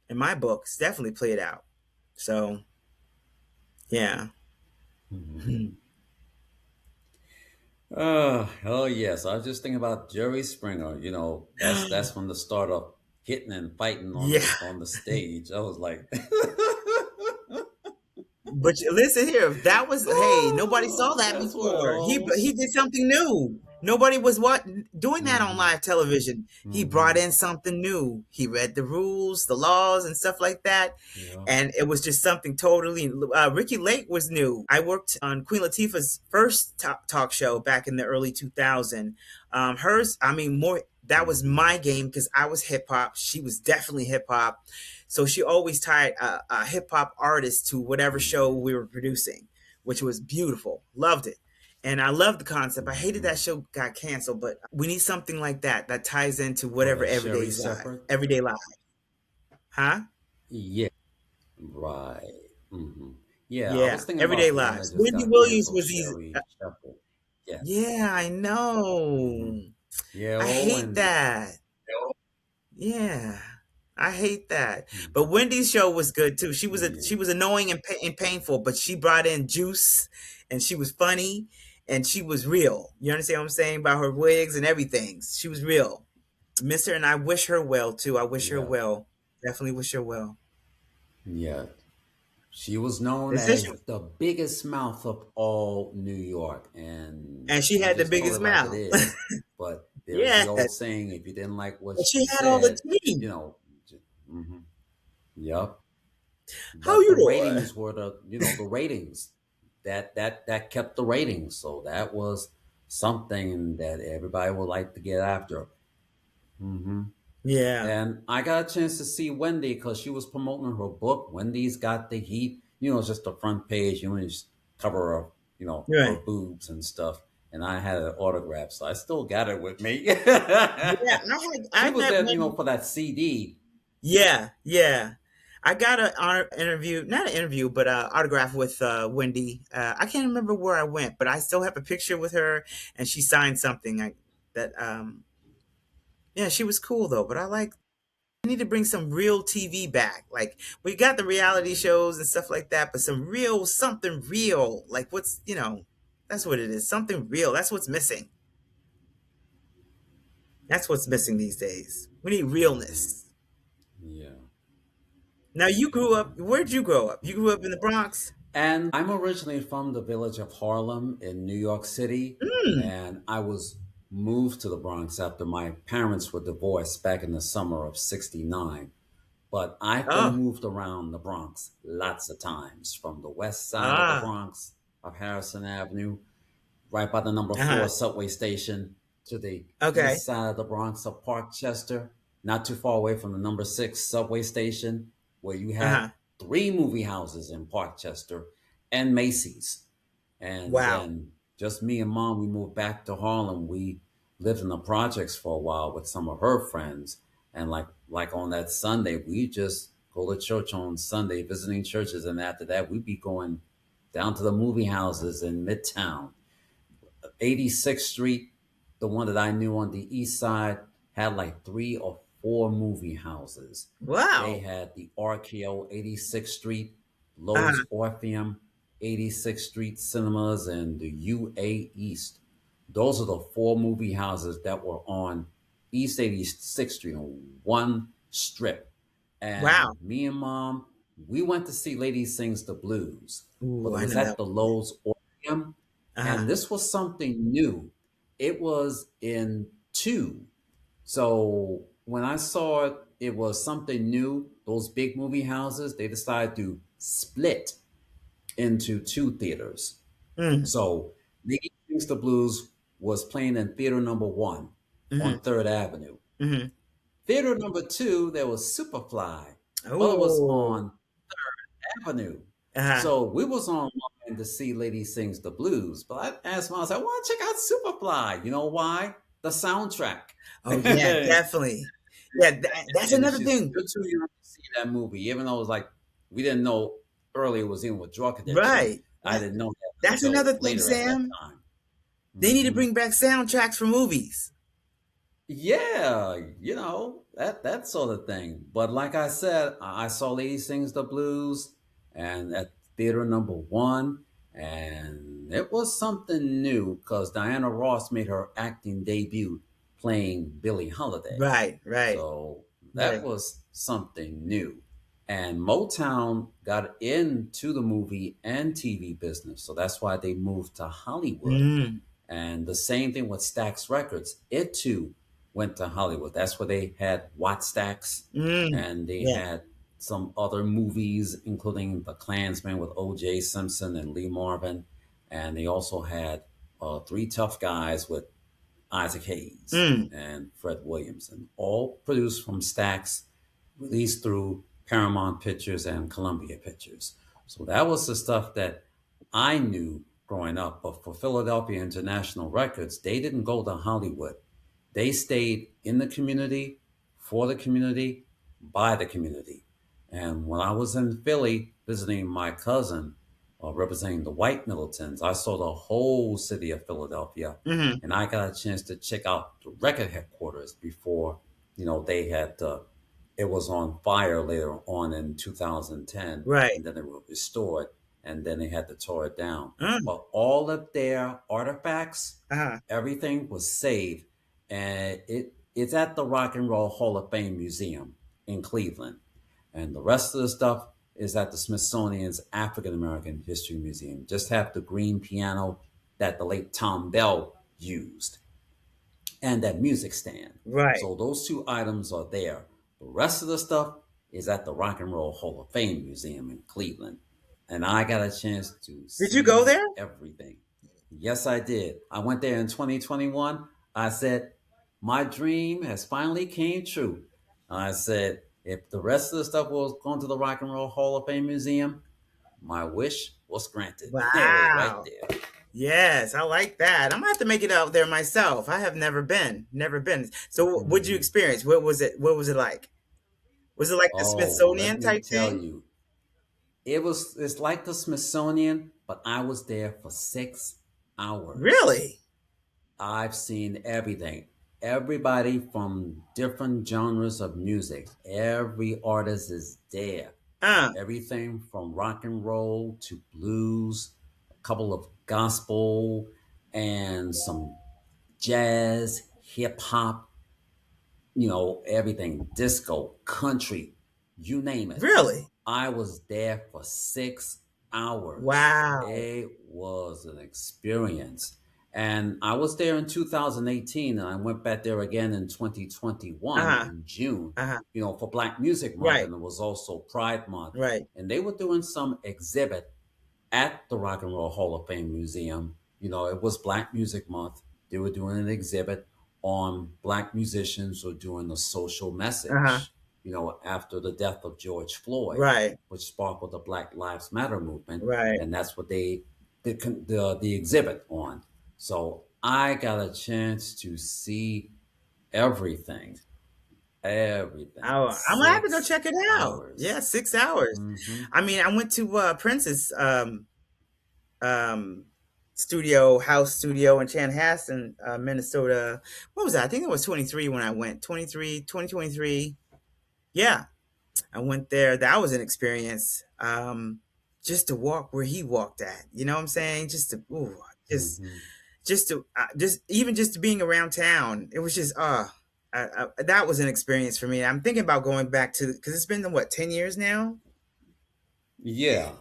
S2: in my book. It's definitely played out. So yeah.
S1: Mhm.
S2: Hmm.
S1: Oh yes. I was just thinking about Jerry Springer. That's from the start of hitting and fighting on
S2: Yeah.
S1: the stage. I was like,
S2: But listen here, that was, hey, nobody saw that
S1: that's what
S2: before. He
S1: else.
S2: he did something new. Nobody was what doing that on
S1: Mm-hmm.
S2: live television. He brought
S1: Mm-hmm.
S2: in something new. He read the rules, the laws, and stuff like that,
S1: Yeah.
S2: and it was just something totally. Ricky Lake was new. I worked on Queen Latifah's first talk show back in the early 2000. Hers, I mean, more. That was
S1: Mm-hmm.
S2: my game because I was hip hop. She was definitely hip hop, so she always tied a hip hop artist to whatever show
S1: Mm-hmm.
S2: we were producing, which was beautiful. Loved it. And I loved the concept. I hated
S1: Mm-hmm.
S2: that show got canceled, but we need something like that that ties into
S1: Oh,
S2: whatever
S1: that Sherry Shepherd.
S2: everyday life, huh?
S1: Yeah. Right. Mm-hmm. Yeah, I
S2: Yeah,
S1: was thinking
S2: everyday
S1: about the one that
S2: lives.
S1: just
S2: Wendy
S1: got
S2: Williams
S1: canceled,
S2: was easy.
S1: Sherry Shepherd. Yes.
S2: Yeah, I
S1: Mm-hmm.
S2: know.
S1: Yeah.
S2: I
S1: Oh,
S2: hate
S1: Wendy.
S2: that. Yeah, I hate that. But
S1: Mm-hmm.
S2: Wendy's show was good too. She
S1: Yeah.
S2: was annoying and, and painful, but she brought in juice, and she was funny, and she was real. You understand what I'm saying about her wigs and everything? She was real. Miss her, and I wish her well too. I wish her
S1: Yeah.
S2: well. Definitely wish her well.
S1: Yeah. She was known
S2: Essentially,
S1: as the biggest mouth of all New York, and
S2: and she
S1: we
S2: had the
S1: just call
S2: biggest
S1: it like it
S2: mouth.
S1: is. But there's
S2: Yeah,
S1: the old saying: if you didn't like what
S2: but
S1: she
S2: she had all the
S1: said,
S2: tea.
S1: you know, mm-hmm, yep.
S2: How
S1: But
S2: you
S1: the
S2: doing?
S1: ratings were the ratings that kept the ratings. So that was something that everybody would like to get after. Hmm.
S2: Yeah,
S1: And I got a chance to see Wendy because she was promoting her book. Wendy's Got the Heat. It's just the front page. Just cover her, her
S2: right.
S1: boobs and stuff. And I had an autograph, so I still got it with me.
S2: Yeah,
S1: She
S2: I
S1: was
S2: met
S1: there,
S2: Wendy.
S1: for that CD.
S2: Yeah, yeah. I got an honor interview, not an interview, but autograph with Wendy. I can't remember where I went, but I still have a picture with her, and she signed something that. Yeah, she was cool though. But I like we need to bring some real TV back. Like we got the reality shows and stuff like that, but some real something real. Like what's that's what it is. Something real. That's what's missing. That's what's missing these days. We need
S1: Hmm.
S2: realness.
S1: Yeah.
S2: Now you grew up. Where'd you grow up? You grew up in the Bronx.
S1: And I'm originally from the village of Harlem in New York City,
S2: Mm.
S1: and I was moved to the Bronx after my parents were divorced back in the summer of '69. But I've been
S2: Oh.
S1: moved around the Bronx lots of times, from the west side of the
S2: Ah.
S1: Bronx of Harrison Avenue, right by the number
S2: Uh-huh.
S1: 4 subway station, to the
S2: Okay.
S1: east side of the Bronx of Parkchester, not too far away from the number 6 subway station, where you had
S2: Uh-huh.
S1: 3 movie houses in Parkchester and Macy's. And
S2: Wow.
S1: then just me and mom, we moved back to Harlem. We lived in the projects for a while with some of her friends. And like on that Sunday, we just go to church on Sunday, visiting churches. And after that, we'd be going down to the movie houses in Midtown. 86th Street, the one that I knew on the east side, had like 3 or 4 movie houses. They
S2: Wow.
S1: had the RKO 86th Street, Lowe's
S2: Uh-huh.
S1: Orpheum, 86th Street Cinemas, and the UA East. Those are the 4 movie houses that were on East 86th Street on one strip.
S2: Wow.
S1: And me and mom, we went to see Lady Sings the Blues, but
S2: Ooh,
S1: it
S2: I
S1: was
S2: know that
S1: at the
S2: one.
S1: Lowe's Orpheum.
S2: Uh-huh.
S1: And this was something new. It was in two. So when I saw it, it was something new. Those big movie houses, they decided to split into 2 theaters.
S2: Mm.
S1: So Lady Sings the Blues was playing in theater number 1
S2: Mm-hmm.
S1: on Third Avenue.
S2: Mm-hmm.
S1: Theater number 2, there was Superfly, but it was
S2: Oh.
S1: on Avenue.
S2: Uh-huh.
S1: So we was online to see Lady Sings the Blues, but I asked mom, I said, I want to check out Superfly. You know why? The soundtrack.
S2: Oh yeah, definitely. Yeah, that's
S1: And
S2: another
S1: she's
S2: thing.
S1: you're too young to see that movie, even though it was like we didn't know earlier it was in with drug addiction.
S2: Right.
S1: I didn't know that
S2: That's
S1: until
S2: another thing,
S1: later at that
S2: Sam.
S1: time.
S2: They need to
S1: Hmm.
S2: bring back soundtracks for movies.
S1: Yeah, that sort of thing. But like I said, I saw Lady Sings the Blues and at theater number one, and it was something new because Diana Ross made her acting debut playing Billie Holiday.
S2: Right, right,
S1: So that
S2: right.
S1: was something new. And Motown got into the movie and TV business. So that's why they moved to Hollywood.
S2: Mm,
S1: And the same thing with Stax Records. It too went to Hollywood. That's where they had Watt Stax
S2: mm.
S1: and they
S2: Yeah.
S1: had some other movies, including The Klansman with O.J. Simpson and Lee Marvin. And they also had Three Tough Guys with Isaac Hayes
S2: Mm.
S1: and Fred Williamson, all produced from Stax, released through Paramount Pictures and Columbia Pictures. So that was the stuff that I knew growing up. But for Philadelphia International Records, they didn't go to Hollywood. They stayed in the community, for the community, by the community. And when I was in Philly visiting my cousin, representing the white Middletons, I saw the whole city of Philadelphia,
S2: Hmm.
S1: and I got a chance to check out the record headquarters before, they had it was on fire later on in 2010,
S2: Right.
S1: and then it was restored, and then they had to tear it down.
S2: Mm.
S1: But all of their artifacts,
S2: Uh-huh.
S1: everything was saved, and it's at the Rock and Roll Hall of Fame Museum in Cleveland, and the rest of the stuff is at the Smithsonian's African American History Museum. Just have the green piano that the late Tom Bell used and that music stand.
S2: Right.
S1: So those two items are there. The rest of the stuff is at the Rock and Roll Hall of Fame Museum in Cleveland. And I got a chance to
S2: Did you go
S1: see
S2: there?
S1: everything. Yes, I did. I went there in 2021. I said, my dream has finally came true. I said, if the rest of the stuff was going to the Rock and Roll Hall of Fame Museum, my wish was granted. It was right
S2: Wow.
S1: there.
S2: Yes, I like that. I'm gonna have to make it out there myself. I have never been. Never been. So what'd you
S1: Mhm.
S2: experience? What was it? What was it like? Was it like the
S1: Oh, let
S2: Smithsonian
S1: me
S2: type
S1: tell
S2: thing?
S1: you, it's like the Smithsonian, but I was there for 6 hours.
S2: Really?
S1: I've seen everything. Everybody from different genres of music. Every artist is there.
S2: Uh,
S1: Everything from rock and roll to blues, a couple of gospel, and some jazz, hip hop, everything, disco, country, you name it.
S2: really?
S1: I was there for 6 hours.
S2: Wow.
S1: It was an experience. And I was there in 2018, and I went back there again in 2021
S2: Uh-huh.
S1: in June,
S2: Uh-huh.
S1: for Black Music Month,
S2: Right.
S1: and it was also Pride Month.
S2: Right.
S1: And they were doing some exhibit at the Rock and Roll Hall of Fame Museum. It was Black Music Month. They were doing an exhibit on Black musicians who were doing a social
S2: Uh-huh.
S1: message, after the death of George Floyd,
S2: Right.
S1: which sparkled the Black Lives Matter movement.
S2: Right.
S1: And that's what they did the exhibit on. So I got a chance to see everything, everything.
S2: I'm gonna have to go
S1: six
S2: check it out. Yeah,
S1: hours.
S2: 6 hours.
S1: Mm-hmm.
S2: I mean, I went to Prince's um studio, house studio in Chanhassen, Minnesota. What was that? I think it was 23 when I went. 2023. Yeah, I went there. That was an experience. Just to walk where he walked at. You know what I'm saying? Just to ooh,
S1: Mm-hmm.
S2: just even just being around town. It was just that was an experience for me. I'm thinking about going back to because it's been what 10 years now.
S1: Yeah.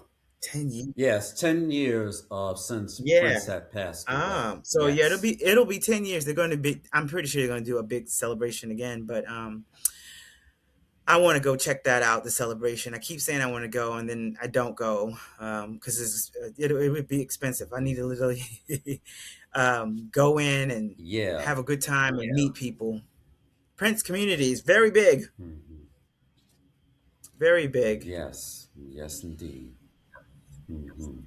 S2: 10 years.
S1: Yes, 10 years since
S2: Yeah.
S1: Prince had passed away.
S2: So yeah, it'll
S1: Yes.
S2: be it'll be 10 years. They're going to be. I'm pretty sure they're going to do a big celebration again. But I want to go check that out. The celebration. I keep saying I want to go, and then I don't go because it would be expensive. I need to literally go in and
S1: Yeah.
S2: have a good time and meet people. Prince community is very big,
S1: Mhm.
S2: very big.
S1: Yes. Yes, indeed. Hmm.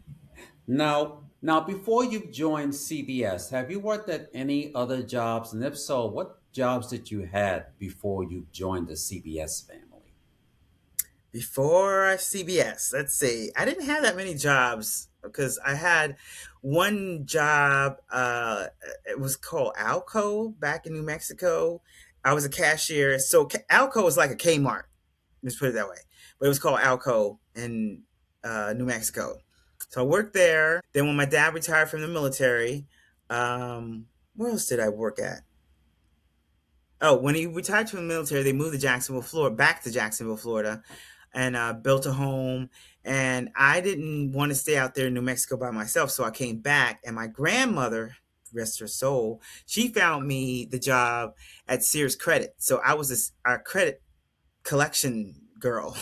S1: Now, before you joined CBS, have you worked at any other jobs? And if so, what jobs did you had before you joined the CBS family?
S2: Before CBS, let's see. I didn't have that many jobs because I had one job. It was called Alco back in New Mexico. I was a cashier. So Alco was like a Kmart. Let's put it that way. But it was called Alco in New Mexico. So I worked there. Then when my dad retired from the military, where else did I work at? Oh, when he retired from the military, they moved to Jacksonville, Florida, back to Jacksonville, Florida, and built a home. And I didn't want to stay out there in New Mexico by myself, so I came back. And my grandmother, rest her soul, she found me the job at Sears Credit. So I was a credit collection girl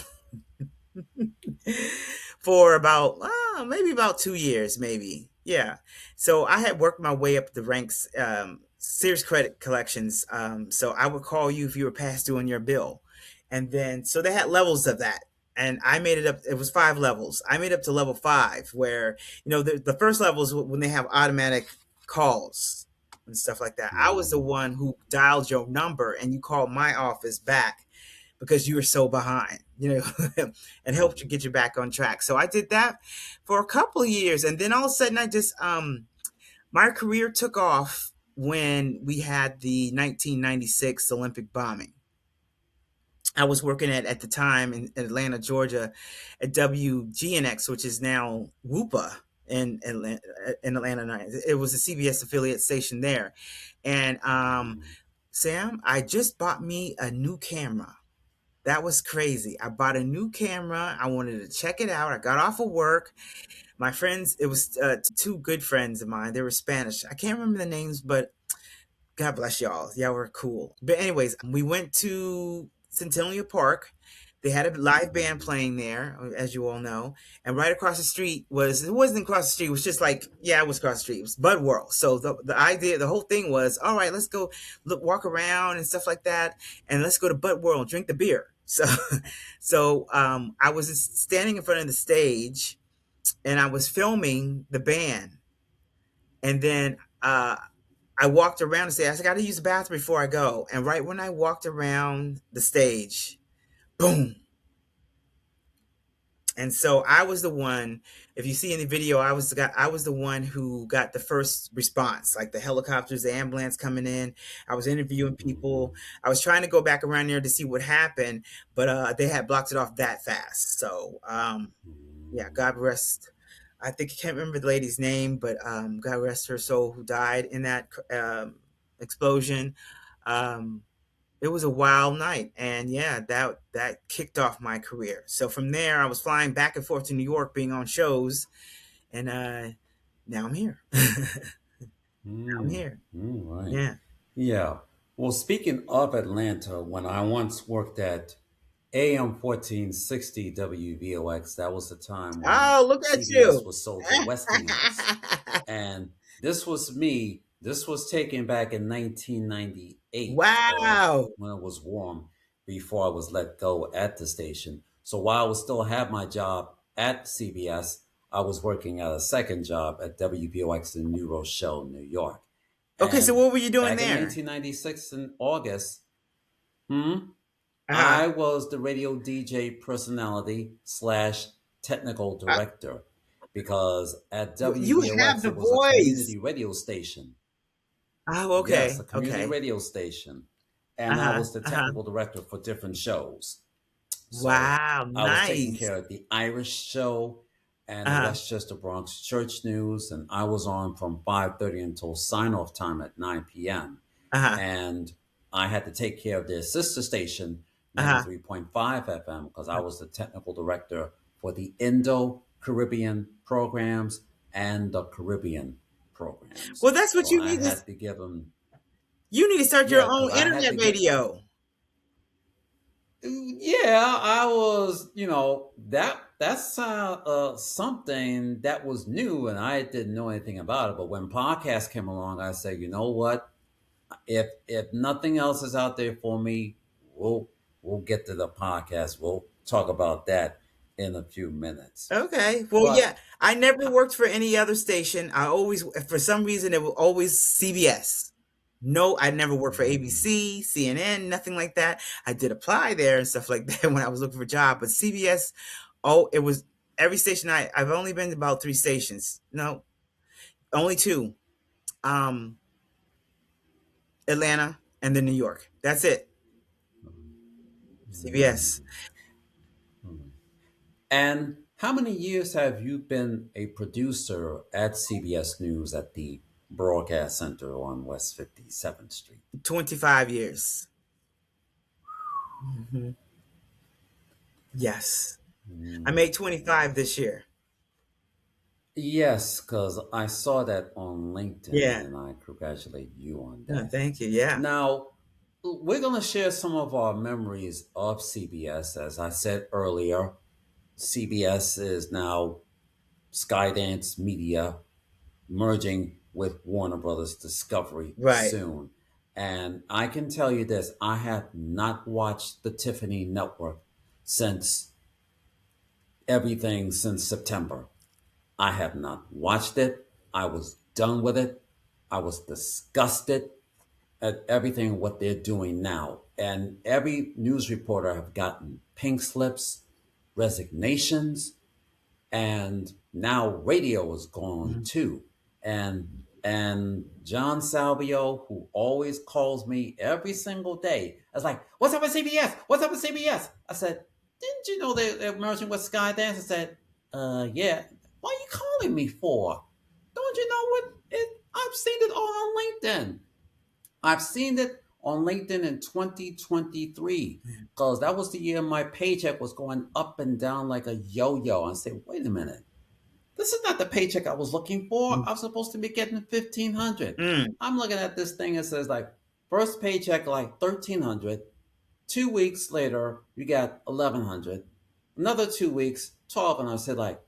S2: for about maybe about 2 years, maybe. Yeah. So I had worked my way up the ranks, Sears Credit Collections. So I would call you if you were past due on your bill, and then so they had levels of that. And I made it up. It was 5 levels. I made up to level 5, where the first level is when they have automatic calls and stuff like that. I was the
S1: Mm,
S2: one who dialed your number, and you called my office back because you were so behind, and helped you
S1: mm,
S2: get you back on track. So I did that for a couple of years, and then all of a sudden, I just my career took off when we had the 1996 Olympic bombing. I was working at the time in Atlanta, Georgia, at WGNX, which is now WUPA in Atlanta. It was a CBS affiliate station there, and
S1: mm,
S2: Sam, I just bought me a new camera. That was crazy. I bought a new camera. I wanted to check it out. I got off of work. My friends, it was two good friends of mine. They were Spanish. I can't remember the names, but God bless y'all. Y'all were cool. But anyways, we went to Centennial Park. They had a live band
S1: mm,
S2: playing there, as you all know. And right across the street it wasn't across the street, it was just like, yeah, it was across the street. It was Bud World. So the idea, the whole thing was, all right, let's go walk around and stuff like that. And let's go to Bud World and drink the beer. So, I was just standing in front of the stage, and I was filming the band. And then, I walked around and said, I got to use the bathroom before I go. And right when I walked around the stage, boom. And so I was the one. If you see in the video, I was the one who got the first response, like the helicopters, the ambulance coming in. I was interviewing people.
S1: mm,
S2: I was trying to go back around there to see what happened, but they had blocked it off that fast. So yeah,
S1: mm.
S2: God rest. I think I can't remember the lady's name, but God rest her soul, who died in that explosion. Um, it was a wild night, and yeah, that kicked off my career. So from there, I was flying back and forth to New York, being on shows, and now I'm here. I'm
S1: Mm,
S2: here.
S1: right.
S2: Yeah.
S1: Yeah. Well, speaking of Atlanta, when I once worked at AM 1460 WVOX, that was the time when
S2: Oh, look at
S1: CBS
S2: you!
S1: was sold to Westinghouse. And this was taken back in 1998,
S2: Wow.
S1: when it was warm, before I was let go at the station. So while I was still have my job at CBS, I was working at a second job at WVOX in New Rochelle, New York.
S2: Okay, so
S1: And
S2: what were you doing
S1: back in
S2: there?
S1: 1996 in August, hmm,
S2: Uh huh.
S1: I was the radio DJ personality slash technical
S2: Uh,
S1: director, because at
S2: you have
S1: WVOX
S2: the
S1: it was a
S2: voice.
S1: community radio station.
S2: Oh,
S1: Yes, a
S2: okay.
S1: community
S2: Okay.
S1: radio station.
S2: Uh
S1: And I
S2: huh.
S1: was the
S2: Uh huh.
S1: technical director for different shows. So
S2: Wow.
S1: I was taking
S2: Nice.
S1: care of the Irish show and
S2: Uh
S1: the
S2: huh.
S1: Westchester Bronx Church News, and I was on from 5:30 until sign off time at 9 p.m.
S2: Uh huh.
S1: And I had to take care of their sister station,
S2: Uh huh.
S1: 93.5 FM, because I was the technical director for the Indo Caribbean programs and the Caribbean programs.
S2: Well, that's what
S1: So
S2: you
S1: I
S2: need to.
S1: had to give them,
S2: You need to start your
S1: yeah, because
S2: own
S1: I had
S2: internet
S1: to get,
S2: radio.
S1: yeah, I was, that's something that was new, and I didn't know anything about it. But when podcasts came along, I said, you know what? If nothing else is out there for me, we'll get to the podcast. We'll talk about that in a few minutes.
S2: Okay. Well, yeah.
S1: But
S2: I never worked for any other station. I always, for some reason, it was always CBS. No, I never worked for ABC, CNN, nothing like that. I did apply there and stuff like that when I was looking for a job, but CBS, oh, it was every station. I've only been to about three stations. No, only two. Um, Atlanta and then New York. That's it. CBS.
S1: Mm. Mm. And how many years have you been a producer at CBS News at the Broadcast Center on West 57th Street?
S2: 25 years. Hmm. Yes. I
S1: Mm.
S2: made 25 this year.
S1: Yes, because I saw that on LinkedIn
S2: Yeah.
S1: and I congratulate you on
S2: No,
S1: that.
S2: thank you. Yeah.
S1: Now, we're going to share some of our memories of CBS. As I said earlier, CBS is now Skydance Media merging with Warner Brothers Discovery
S2: Right.
S1: soon. And I can tell you this, I have not watched the Tiffany Network since everything since September. I have not watched it. I was done with it. I was disgusted at everything what they're doing now. And every news reporter have gotten pink slips, resignations, and now radio is gone
S2: Mhm.
S1: too. And John Salvio, who always calls me every single day, I was like, "What's up with CBS? What's up with CBS?" I said, "Didn't you know they're merging with Skydance?" I said, yeah. Why are you calling me for? Don't you know what? I've seen it all on LinkedIn. I've seen it on LinkedIn in 2023 because that was the year my paycheck was going up and down like a yo-yo. I said, wait a minute, this is not the paycheck I was looking for. I was supposed to be getting 1,500.
S2: Mm.
S1: I'm looking at this thing. It says like first paycheck like 1,300. 2 weeks later, you got 1,100. Another 2 weeks, 12, and I said like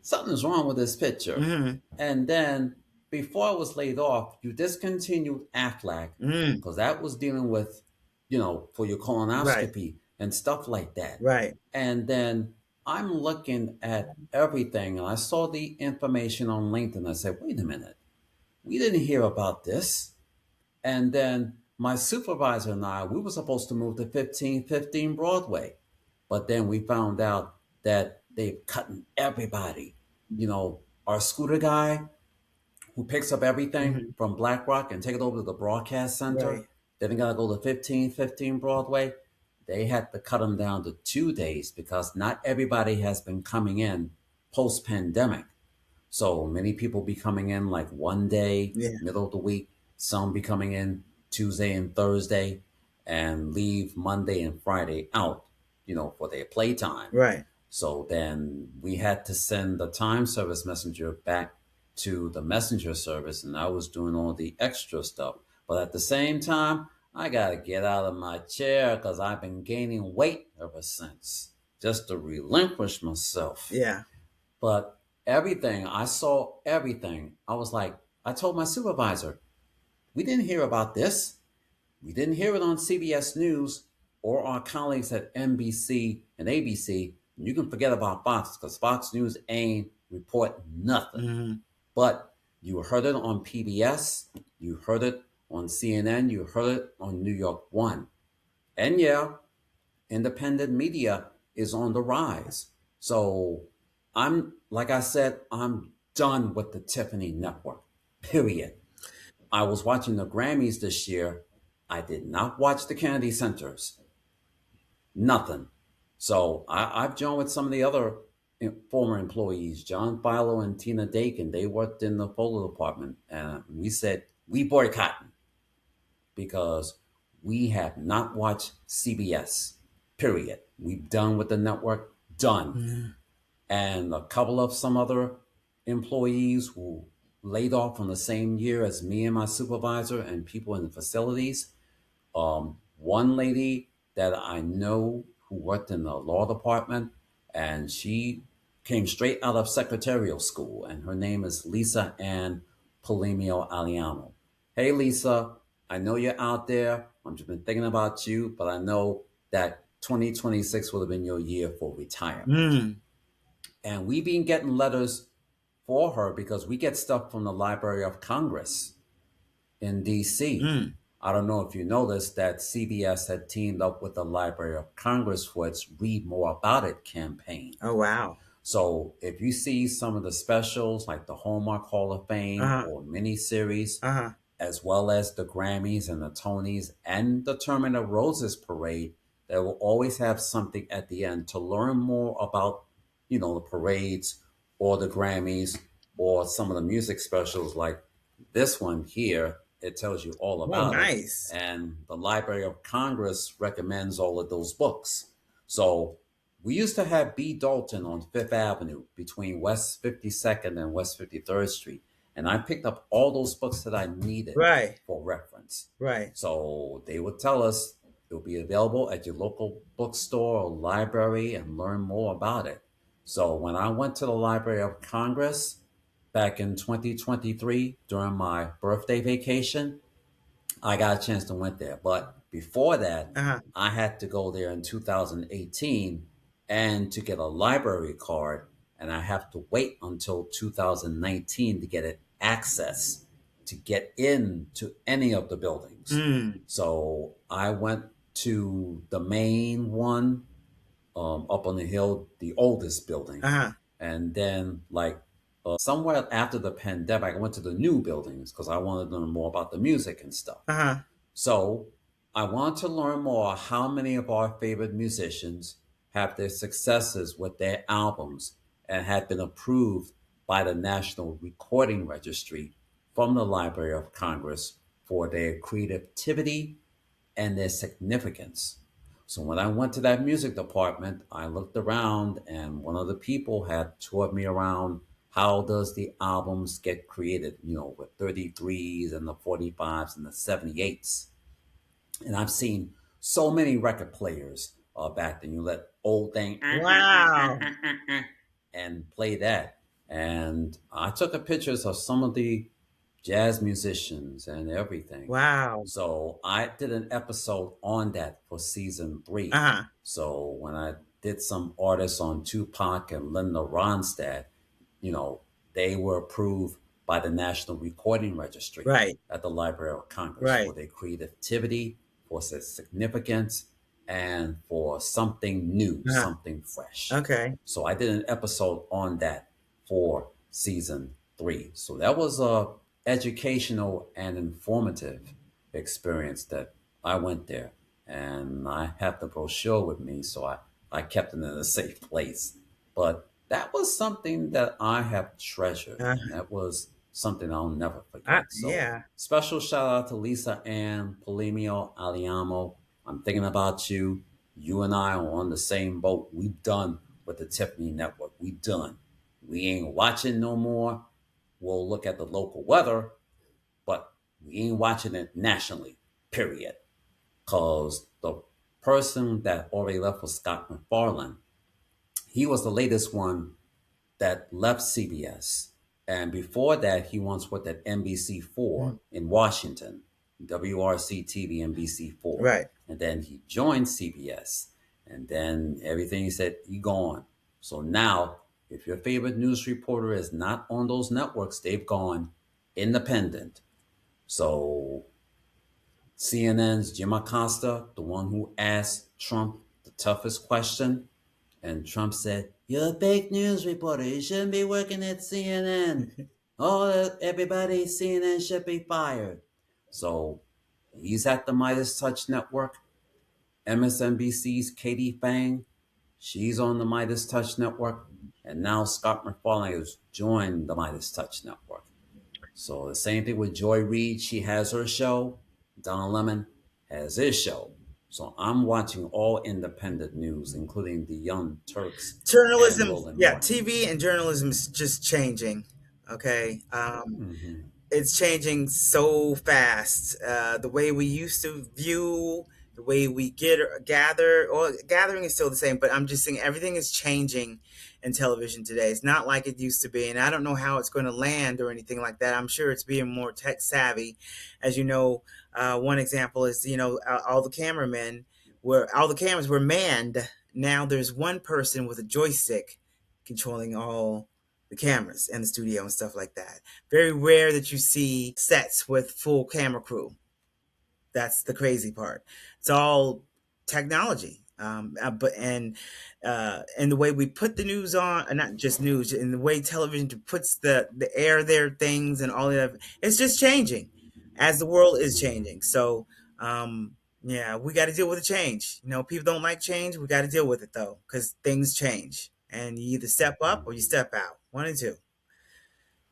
S1: something's wrong with this picture.
S2: Mm.
S1: And then before I was laid off, you discontinued Aflac
S2: Mm.
S1: because that was dealing with, for your
S2: Right.
S1: colonoscopy and stuff like that.
S2: Right.
S1: And then I'm looking at everything and I saw the information on LinkedIn. I said, wait a minute, we didn't hear about this. And then my supervisor and I, we were supposed to move to 1515 Broadway. But then we found out that they've cutting everybody. Our scooter guy who picks up everything
S2: Hmm.
S1: from BlackRock and take it over to the broadcast center,
S2: Right.
S1: then they got to go to 1515 Broadway. They had to cut them down to 2 days because not everybody has been coming in post pandemic. So many people be coming in like one day,
S2: Yeah.
S1: middle of the week. Some be coming in Tuesday and Thursday and leave Monday and Friday out, for their playtime.
S2: Right.
S1: So then we had to send the time service messenger back to the messenger service, and I was doing all the extra stuff. But at the same time, I got to get out of my chair because I've been gaining weight ever since, just to relinquish myself.
S2: Yeah.
S1: But everything, I saw everything. I was like, I told my supervisor, we didn't hear about this. We didn't hear it on CBS News or our colleagues at NBC and ABC. You can forget about Fox because Fox News ain't report nothing.
S2: Hmm.
S1: But you heard it on PBS, you heard it on CNN, you heard it on New York One. And yeah, independent media is on the rise. So like I said, I'm done with the Tiffany Network, period. I was watching the Grammys this year. I did not watch the Kennedy Centers. Nothing. So I've joined with some of the other former employees, John Philo and Tina Dakin. They worked in the photo department, and we said we boycotting because we have not watched CBS. Period. We've done with the network. Done.
S2: Hmm.
S1: And a couple of some other employees who laid off from the same year as me and my supervisor and people in the facilities. One lady that I know who worked in the law department, and she came straight out of secretarial school, and her name is Lisa Ann Polemio Aliano. Hey, Lisa, I know you're out there. I've just been thinking about you, but I know that 2026 would have been your year for retirement.
S2: Mm.
S1: And we've been getting letters for her because we get stuff from the Library of Congress in DC.
S2: Mm.
S1: I don't know if you noticed that CBS had teamed up with the Library of Congress for its Read More About It campaign.
S2: Oh, wow.
S1: So if you see some of the specials like the Hallmark Hall of
S2: Uh
S1: Fame
S2: huh.
S1: or miniseries,
S2: Uh huh.
S1: as well as the Grammys and the Tonys and the Tournament of Roses parade, they will always have something at the end to learn more about, the parades or the Grammys or some of the music specials like this one here. It tells you all
S2: Oh,
S1: about it.
S2: nice.
S1: And the Library of Congress recommends all of those books. So we used to have B. Dalton on Fifth Avenue between West 52nd and West 53rd Street. And I picked up all those books that I needed
S2: Right.
S1: for reference.
S2: Right.
S1: So they would tell us it'll be available at your local bookstore or library and learn more about it. So when I went to the Library of Congress back in 2023 during my birthday vacation, I got a chance to went there. But before that,
S2: Uh huh.
S1: I had to go there in 2018 and to get a library card, and I have to wait until 2019 to get it access to get into any of the buildings.
S2: Mm.
S1: So I went to the main one up on the hill, the oldest
S2: Uh
S1: building,
S2: huh.
S1: and then like somewhere after the pandemic, I went to the new buildings because I wanted to learn more about the music and stuff.
S2: Uh huh.
S1: So I want to learn more how many of our favorite musicians have their successes with their albums and have been approved by the National Recording Registry from the Library of Congress for their creativity and their significance. So when I went to that music department, I looked around and one of the people had toured me around how does the albums get created, with 33s and the 45s and the 78s. And I've seen so many record players back then. You let old thing
S2: Wow.
S1: and play that. And I took the pictures of some of the jazz musicians and everything.
S2: Wow.
S1: So I did an episode on that for season
S2: Uh
S1: 3.
S2: huh.
S1: So when I did some artists on Tupac and Linda Ronstadt, you know, they were approved by the National Recording Registry
S2: Right.
S1: at the Library of Congress for
S2: Right.
S1: their creativity, for their significance, and for something new,
S2: Uh huh.
S1: something fresh.
S2: Okay.
S1: So I did an episode on that for season 3. So that was a educational and informative experience that I went there. And I have the brochure with me, so I kept it in a safe place. But that was something that I have treasured,
S2: Uh,
S1: and that was something I'll never forget. So
S2: yeah.
S1: special shout out to Lisa Ann Polimio Aliamo. I'm thinking about you. You and I are on the same boat. We done with the Tiffany Network. We done. We ain't watching no more. We'll look at the local weather, but we ain't watching it nationally, period. Because the person that already left was Scott McFarlane. He was the latest one that left CBS. And before that, he once worked at NBC4
S2: Mm.
S1: in Washington, WRC TV NBC4.
S2: Right.
S1: And then he joined CBS. And then everything he said, he gone. So now, if your favorite news reporter is not on those networks, they've gone independent. So CNN's Jim Acosta, the one who asked Trump the toughest question, and Trump said, "You're a fake news reporter. You shouldn't be working at CNN. Oh, everybody at CNN should be fired." So he's at the Midas Touch Network. MSNBC's Katie Fang, she's on the Midas Touch Network. And now Scott McFarlane has joined the Midas Touch Network. So the same thing with Joy Reid. She has her show. Don Lemon has his show. So I'm watching all independent news, including the Young Turks and
S2: Journalism,
S1: Roland
S2: yeah,
S1: Martin.
S2: TV and journalism is just changing. Okay.
S1: Hmm.
S2: It's changing so fast. The way we used to view, the way we gather, or gathering is still the same, but I'm just saying everything is changing in television today. It's not like it used to be, and I don't know how it's going to land or anything like that. I'm sure it's being more tech savvy. As you know, one example is all the cameramen were all the cameras were manned. Now there's one person with a joystick controlling all. the cameras and the studio and stuff like that. Very rare that you see sets with full camera crew. That's the crazy part. It's all technology. And the way we put the news on, and not just news, and the way television puts the air there, things and all of that, it's just changing as the world is changing. So, yeah, we got to deal with the change. You know, people don't like change. We got to deal with it though, because things change, and you either step up or you step out. One and two.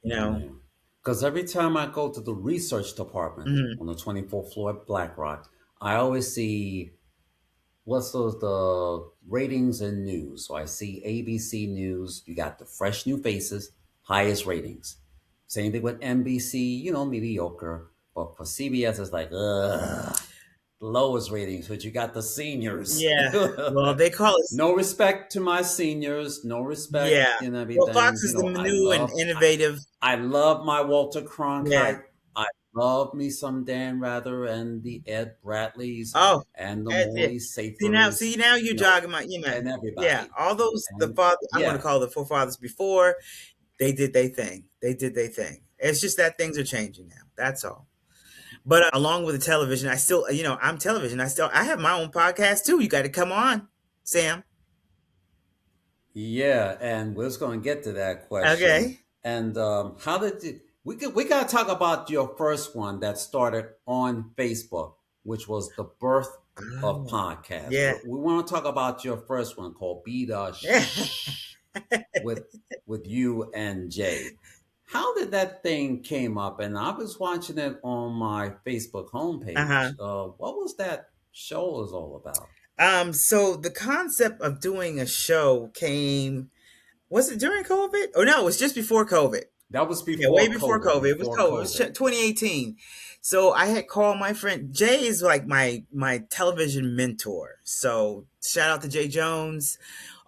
S2: You know.
S1: Yeah. Because every time I go to the research department
S2: Mhm.
S1: on the 24th floor at BlackRock, I always see what's those the ratings and news. So I see ABC News, you got the fresh new faces, highest ratings. Same thing with NBC, mediocre. But for CBS, it's like, ugh, lowest ratings, but you got the seniors.
S2: Yeah. Well, they call us.
S1: No respect to my seniors, no respect
S2: Yeah.
S1: in
S2: Well,
S1: everything.
S2: Fox is the
S1: I
S2: new and
S1: love
S2: innovative.
S1: I love my Walter
S2: Yeah.
S1: Cronkite. I love me some Dan Rather and the Ed Bradleys
S2: Oh,
S1: and the
S2: yeah.
S1: Morley
S2: See
S1: Safers,
S2: now you're
S1: you know,
S2: jogging my,
S1: and
S2: yeah.
S1: everybody.
S2: All those the
S1: And
S2: father. I'm going to
S1: yeah,
S2: call the forefathers before they did their thing. They did their thing. It's just that things are changing now. That's all. But along with the television, I still, I'm television. I have my own podcast too. You got to come on, Sam.
S1: yeah, and we're just going to get to that question.
S2: Okay.
S1: And how did you, we got to talk about your first one that started on Facebook, which was the birth of
S2: Oh,
S1: podcasts.
S2: yeah.
S1: We want to talk about your first one called Be the Shh with you and Jay. How did that thing came up? And I was watching it on my Facebook
S2: Uh-huh.
S1: homepage. What was that show was all about?
S2: So the concept of doing a show came, was it during COVID? Oh no, it was just before COVID.
S1: That was
S2: Yeah, way
S1: before
S2: before
S1: COVID.
S2: COVID. It was
S1: Before
S2: COVID. It was
S1: COVID.
S2: 2018. So I had called my friend Jay is like my television mentor. So shout out to Jay Jones,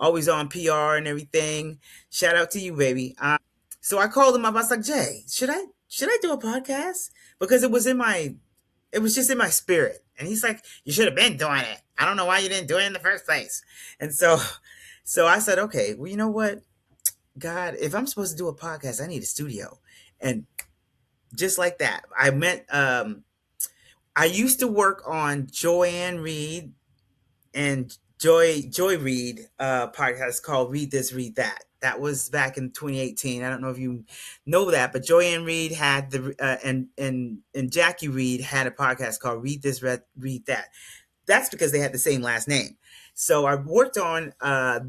S2: always on PR and everything. Shout out to you, baby. So I called him up. I was like, Jay, should I do a podcast? Because it was just in my spirit. And he's like, you should have been doing it. I don't know why you didn't do it in the first place. And so I said, okay, well, you know what? God, if I'm supposed to do a podcast, I need a studio. And just like that, I used to work on Joanne Reed and Joy Reed podcast called Read This, Read That. That was back in 2018. I don't know if you know that, but Joanne Reed had and Jackie Reed had a podcast called Read This, Read That. That's because they had the same last name. So I worked on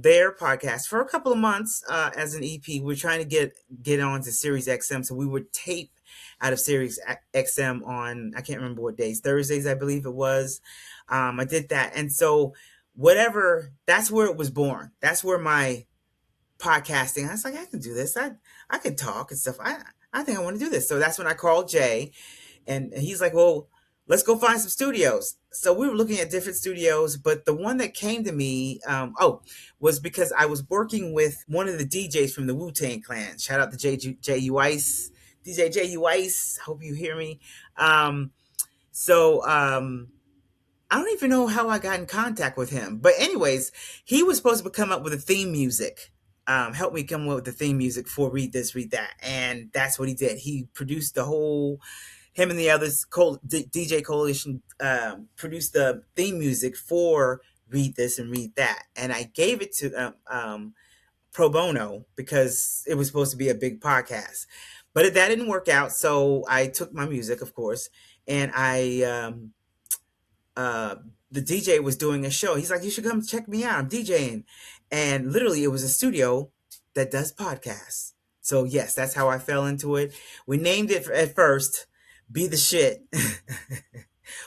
S2: their podcast for a couple of months as an EP. We're trying to get on to Sirius XM, so we would tape out of Sirius XM on, I can't remember what days, Thursdays I believe it was. I did that, and so whatever, that's where it was born. That's where my podcasting. I was like, I can do this. I can talk and stuff. I think I want to do this. So that's when I called Jay, and he's like, well, let's go find some studios. So we were looking at different studios, but the one that came to me, was because I was working with one of the DJs from the Wu-Tang Clan. Shout out to J.U. Ice, DJ J.U. Ice. Hope you hear me. So I don't even know how I got in contact with him. But anyways, he was supposed to come up with a theme music. Help me come up with the theme music for Read This, Read That. And that's what he did. He produced the whole, him and the others, DJ Coalition, produced the theme music for Read This and Read That. And I gave it to pro bono because it was supposed to be a big podcast. But that didn't work out. So I took my music, of course, and uh, the DJ was doing a show. He's like, you should come check me out. I'm DJing. And literally, it was a studio that does podcasts. So, yes, that's how I fell into it. We named it at first Be the Shit.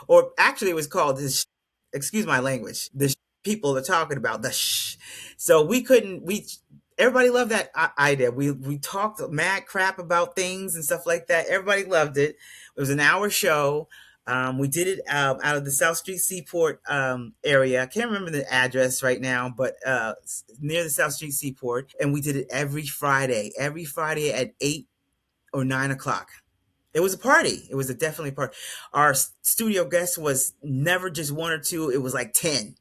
S2: Or actually, it was called this, excuse my language, people are talking about the shh. So everybody loved that idea. We talked mad crap about things and stuff like that. Everybody loved it. It was an hour show. We did it out of the South Street Seaport area. I can't remember the address right now, but near the South Street Seaport. And we did it every Friday at 8 or 9 o'clock. It was a party. It was definitely a party. Our studio guest was never just one or two. It was like 10.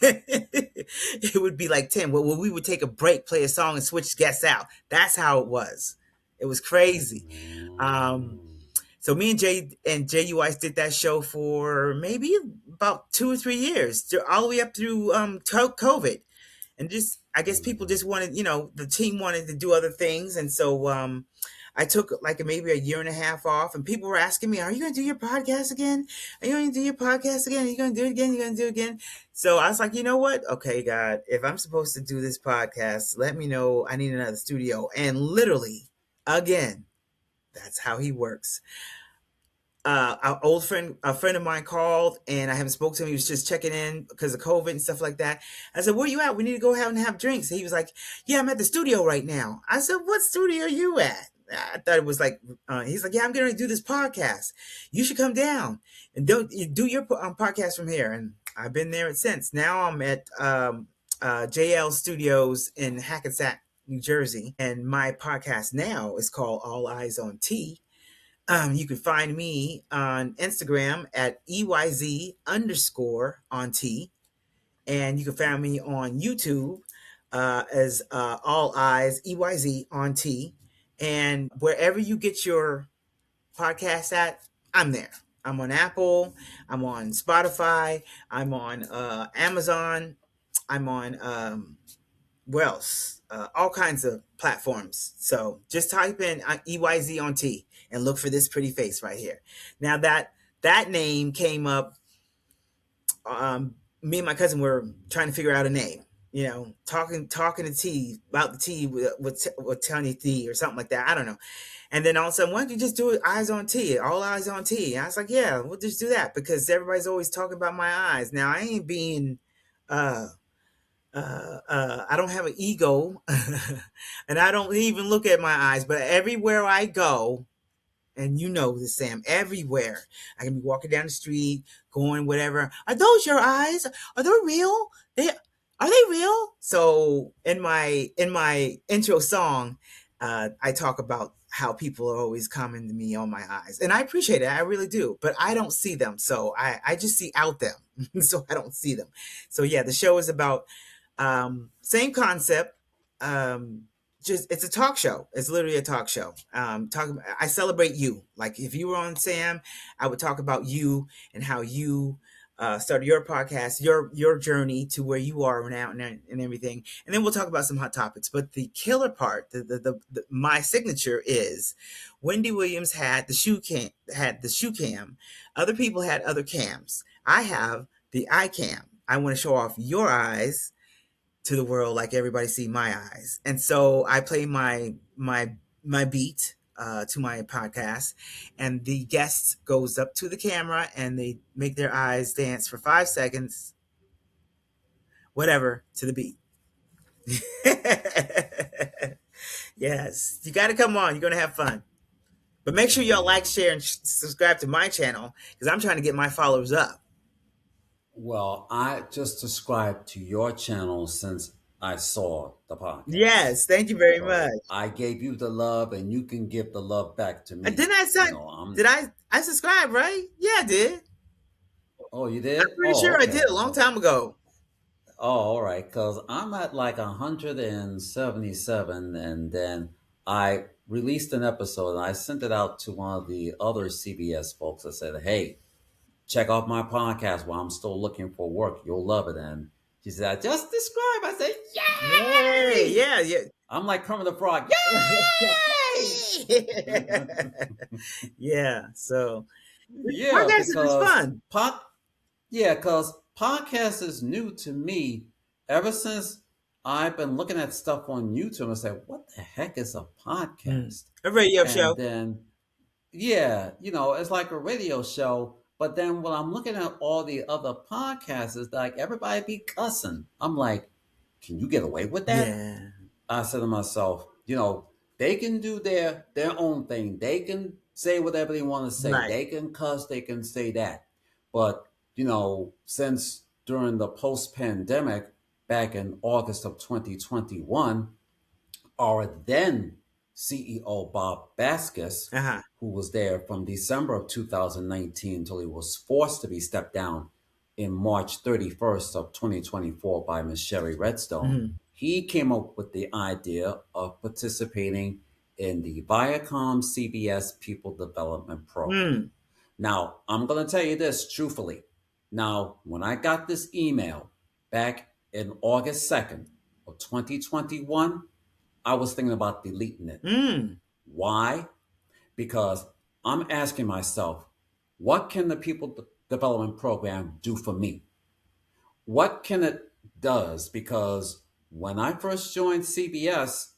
S2: It would be like 10. Well, we would take a break, play a song, and switch guests out. That's how it was. It was crazy. Um,
S1: Mm.
S2: so me and Jay Weiss did that show for maybe about 2 or 3 years, all the way up through COVID. And just I guess people just wanted, the team wanted to do other things, and so I took like maybe a year and a half off, and people were asking me, "Are you going to do your podcast again? Are you going to do your podcast again? Are you going to do it again? You're going to do it again?" So I was like, you know what? Okay, God, if I'm supposed to do this podcast, let me know. I need another studio, and literally, again, that's how He works. A friend of mine called, and I haven't spoken to him. He was just checking in because of COVID and stuff like that. I said, "Where you at? We need to go out and have drinks." And he was like, "Yeah, I'm at the studio right now." I said, "What studio are you at?" I thought it was like, he's like, "Yeah, I'm going to do this podcast. You should come down and don't you do your podcast from here." And I've been there since. Now I'm at JL Studios in Hackensack, New Jersey, and my podcast now is called All Eyes on Tea. You can find me on Instagram at EYZ underscore on T. And you can find me on YouTube as All Eyes EYZ on T. And wherever you get your podcast at, I'm there. I'm on Apple. I'm on Spotify. I'm on Amazon. I'm on where else? All kinds of platforms. So just type in EYZ on T and look for this pretty face right here. Now that name came up. Me and my cousin were trying to figure out a name. Talking to T about the T with Tonya T or something like that. I don't know. And then all of a sudden, why don't you just do it eyes on T, all eyes on T? And I was like, yeah, we'll just do that because everybody's always talking about my eyes. Now I ain't being uh I don't have an ego, and I don't even look at my eyes. But everywhere I go, and you know this, Sam, everywhere I can be walking down the street, going whatever. Are those your eyes? Are they real? Are they real? So in my intro song, I talk about how people are always commenting to me on my eyes, and I appreciate it. I really do, but I don't see them, so I just see out them, so I don't see them. So yeah, the show is about same concept. Just it's a talk show. It's literally a talk show. I celebrate you. Like if you were on Sam, I would talk about you and how you started your podcast, your journey to where you are now and everything. And then we'll talk about some hot topics. But the killer part, my signature is Wendy Williams had the shoe cam. Other people had other cams. I have the eye cam. I want to show off your eyes to the world like everybody see my eyes. And so I play my beat to my podcast, and the guest goes up to the camera and they make their eyes dance for 5 seconds, whatever, to the beat. Yes, you got to come on. You're going to have fun. But make sure y'all like, share, and subscribe to my channel because I'm trying to get my followers up.
S1: Well, I just subscribed to your channel since I saw the podcast.
S2: Yes, thank you very much.
S1: So I gave you the love and you can give the love back to me.
S2: Didn't I
S1: You
S2: say?
S1: know, I'm
S2: Did I subscribe? Right? Yeah, I did.
S1: Oh, you
S2: I'm
S1: did?
S2: pretty
S1: Oh,
S2: sure I did
S1: okay.
S2: a long time ago.
S1: Oh, all right. Because I'm at like 177, and then I released an episode and I sent it out to one of the other CBS folks. I said, "Hey, check out my podcast while I'm still looking for work. You'll love it." And she said, "I just described." I said,
S2: Yay!
S1: "Yay!"
S2: Yeah, yeah.
S1: I'm like Kermit the Frog. Yay!
S2: Yeah. So
S1: Yeah,
S2: podcasting is
S1: because
S2: fun.
S1: podcast is new to me ever since I've been looking at stuff on YouTube and say, what the heck is a podcast?
S2: A radio
S1: And
S2: show.
S1: then, yeah, it's like a radio show. But then when I'm looking at all the other podcasts, it's like everybody be cussing. I'm like, can you get away with that?
S2: Yeah.
S1: I said to myself, they can do their own thing. They can say whatever they want to say.
S2: Right.
S1: They can cuss. They can say that. But since during the post-pandemic, back in August of 2021, our then CEO Bob Baskis,
S2: Uh huh.
S1: who was there from December of 2019 until he was forced to be stepped down, in March 31st of 2024 by Miss Sherry Redstone,
S2: Hmm.
S1: he came up with the idea of participating in the Viacom CBS People Development Program.
S2: Mm.
S1: Now, I'm going to tell you this truthfully. Now, when I got this email back in August 2nd of 2021, I was thinking about deleting it.
S2: Mm.
S1: Why? Because I'm asking myself, what can the Development Program do for me? What can it does? Because when I first joined CBS,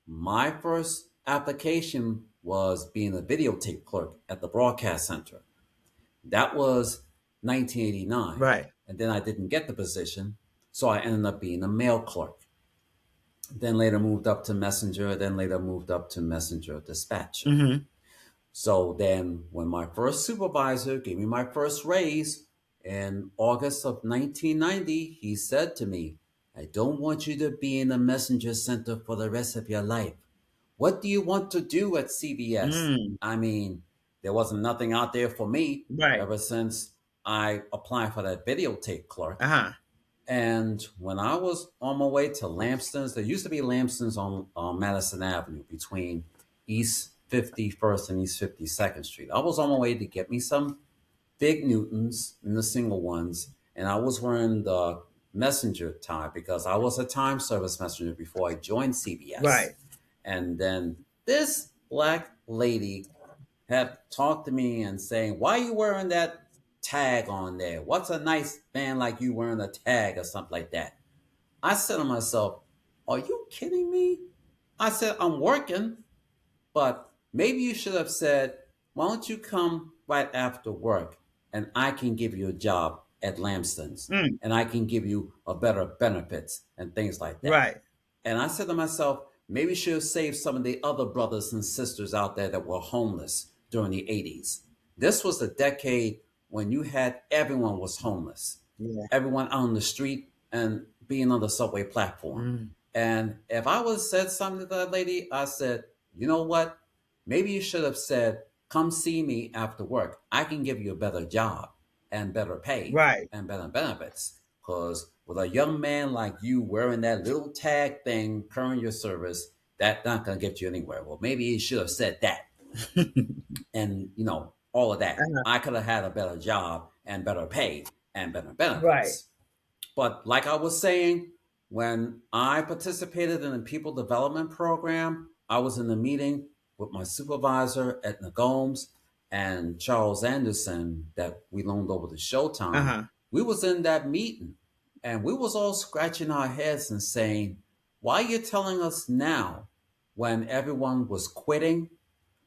S1: my first application was being a videotape clerk at the broadcast center. That was 1989.
S2: Right.
S1: And then I didn't get the position, so I ended up being a mail clerk. Then later moved up to messenger, then later moved up to messenger dispatcher.
S2: Hmm.
S1: So then, when my first supervisor gave me my first raise in August of 1990, he said to me, I don't want you to be in the messenger center for the rest of your life. What do you want to do at CBS?
S2: Mm.
S1: I mean, there wasn't nothing out there for me
S2: Right.
S1: ever since I applied for that videotape clerk.
S2: Uh-huh.
S1: And when I was on my way to Lampston's, there used to be Lampston's on Madison Avenue between East 51st and East 52nd Street. I was on my way to get me some big Newtons and the single ones, and I was wearing the messenger tie because I was a time service messenger before I joined CBS.
S2: Right.
S1: And then this black lady have talked to me and saying, why are you wearing that tag on there? What's a nice man like you wearing a tag or something like that? I said to myself, are you kidding me? I said, I'm working, but maybe you should have said, why don't you come right after work and I can give you a job at Lamston's
S2: Mm.
S1: and I can give you a better benefits and things like that.
S2: Right.
S1: And I said to myself, maybe should have saved some of the other brothers and sisters out there that were homeless during the 80s. This was the decade when you had everyone was homeless,
S2: Yeah.
S1: everyone out on the street and being on the subway platform.
S2: Mm.
S1: And if I would have said something to that lady, I said, you know what? Maybe you should have said, come see me after work. I can give you a better job and better pay
S2: Right.
S1: and better benefits. Because with a young man like you wearing that little tag thing, current your service, that's not going to get you anywhere. Well, maybe you should have said that and, all of that.
S2: Uh-huh.
S1: I could have had a better job and better pay and better
S2: Right.
S1: benefits. But like I was saying, when I participated in the People Development Program, I was in the meeting with my supervisor at Gomes and Charles Anderson that we loaned over to Showtime.
S2: Uh-huh.
S1: We was in that meeting and we was all scratching our heads and saying, why are you telling us now when everyone was quitting?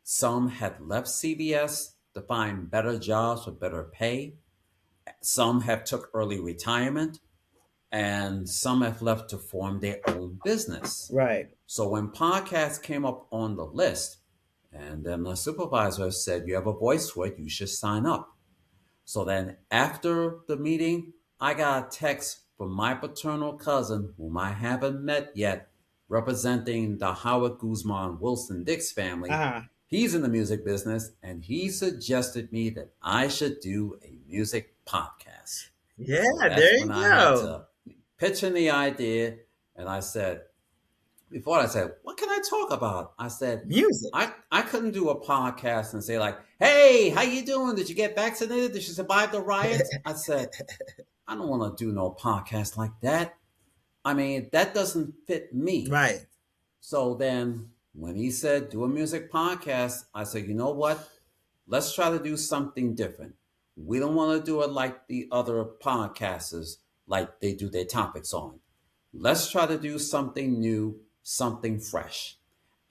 S1: Some had left CBS to find better jobs with better pay. Some have took early retirement and some have left to form their own business.
S2: Right.
S1: So when podcasts came up on the list, and then the supervisor said, you have a voice for it, you should sign up. So then after the meeting, I got a text from my paternal cousin, whom I haven't met yet, representing the Howard Guzman Wilson Dix family.
S2: Uh-huh.
S1: He's in the music business, and he suggested me that I should do a music podcast.
S2: Yeah,
S1: So that's
S2: there
S1: when
S2: you
S1: I had
S2: go.
S1: to pitch in the idea, and I said, before I said, what can I talk about? I said,
S2: Music.
S1: I couldn't do a podcast and say like, hey, how you doing? Did you get vaccinated? Did you survive the riots? I said, I don't want to do no podcast like that. I mean, that doesn't fit me.
S2: Right.
S1: So then when he said, do a music podcast, I said, you know what? Let's try to do something different. We don't want to do it like the other podcasters, like they do their topics on. Let's try to do something new, something fresh.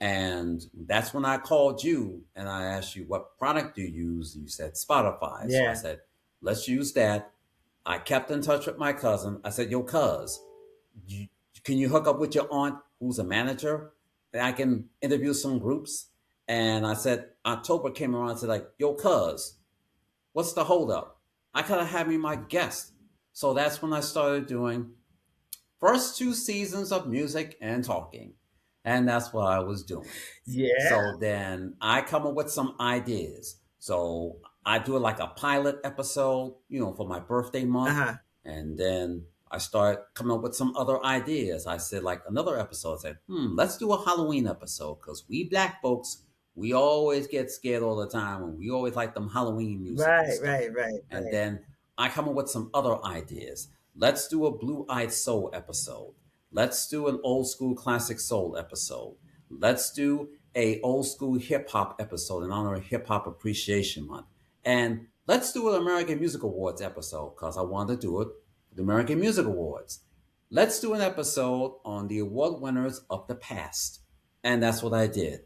S1: And that's when I called you and I asked you, what product do you use? You said Spotify. So I
S2: Yeah.
S1: said, let's use that. I kept in touch with my cousin. I said, yo, cuz, you, can you hook up with your aunt who's a manager? And I can interview some groups. And I said, October came around and said, like, yo, cuz, what's the holdup? I could have had me my guest. So that's when I started doing first two seasons of music and talking. And that's what I was doing.
S2: Yeah.
S1: So then I come up with some ideas. So I do it like a pilot episode, for my birthday month,
S2: Uh-huh.
S1: and then I start coming up with some other ideas. I said like another episode. I said, let's do a Halloween episode because we black folks, we always get scared all the time, and we always like them Halloween music and
S2: Right,
S1: stuff.
S2: right, right,
S1: And
S2: right.
S1: then I come up with some other ideas. Let's do a Blue Eyed Soul episode. Let's do an old school classic soul episode. Let's do a old school hip hop episode in honor of Hip Hop Appreciation Month. And let's do an American Music Awards episode because I wanted to do it for the American Music Awards. Let's do an episode on the award winners of the past. And that's what I did.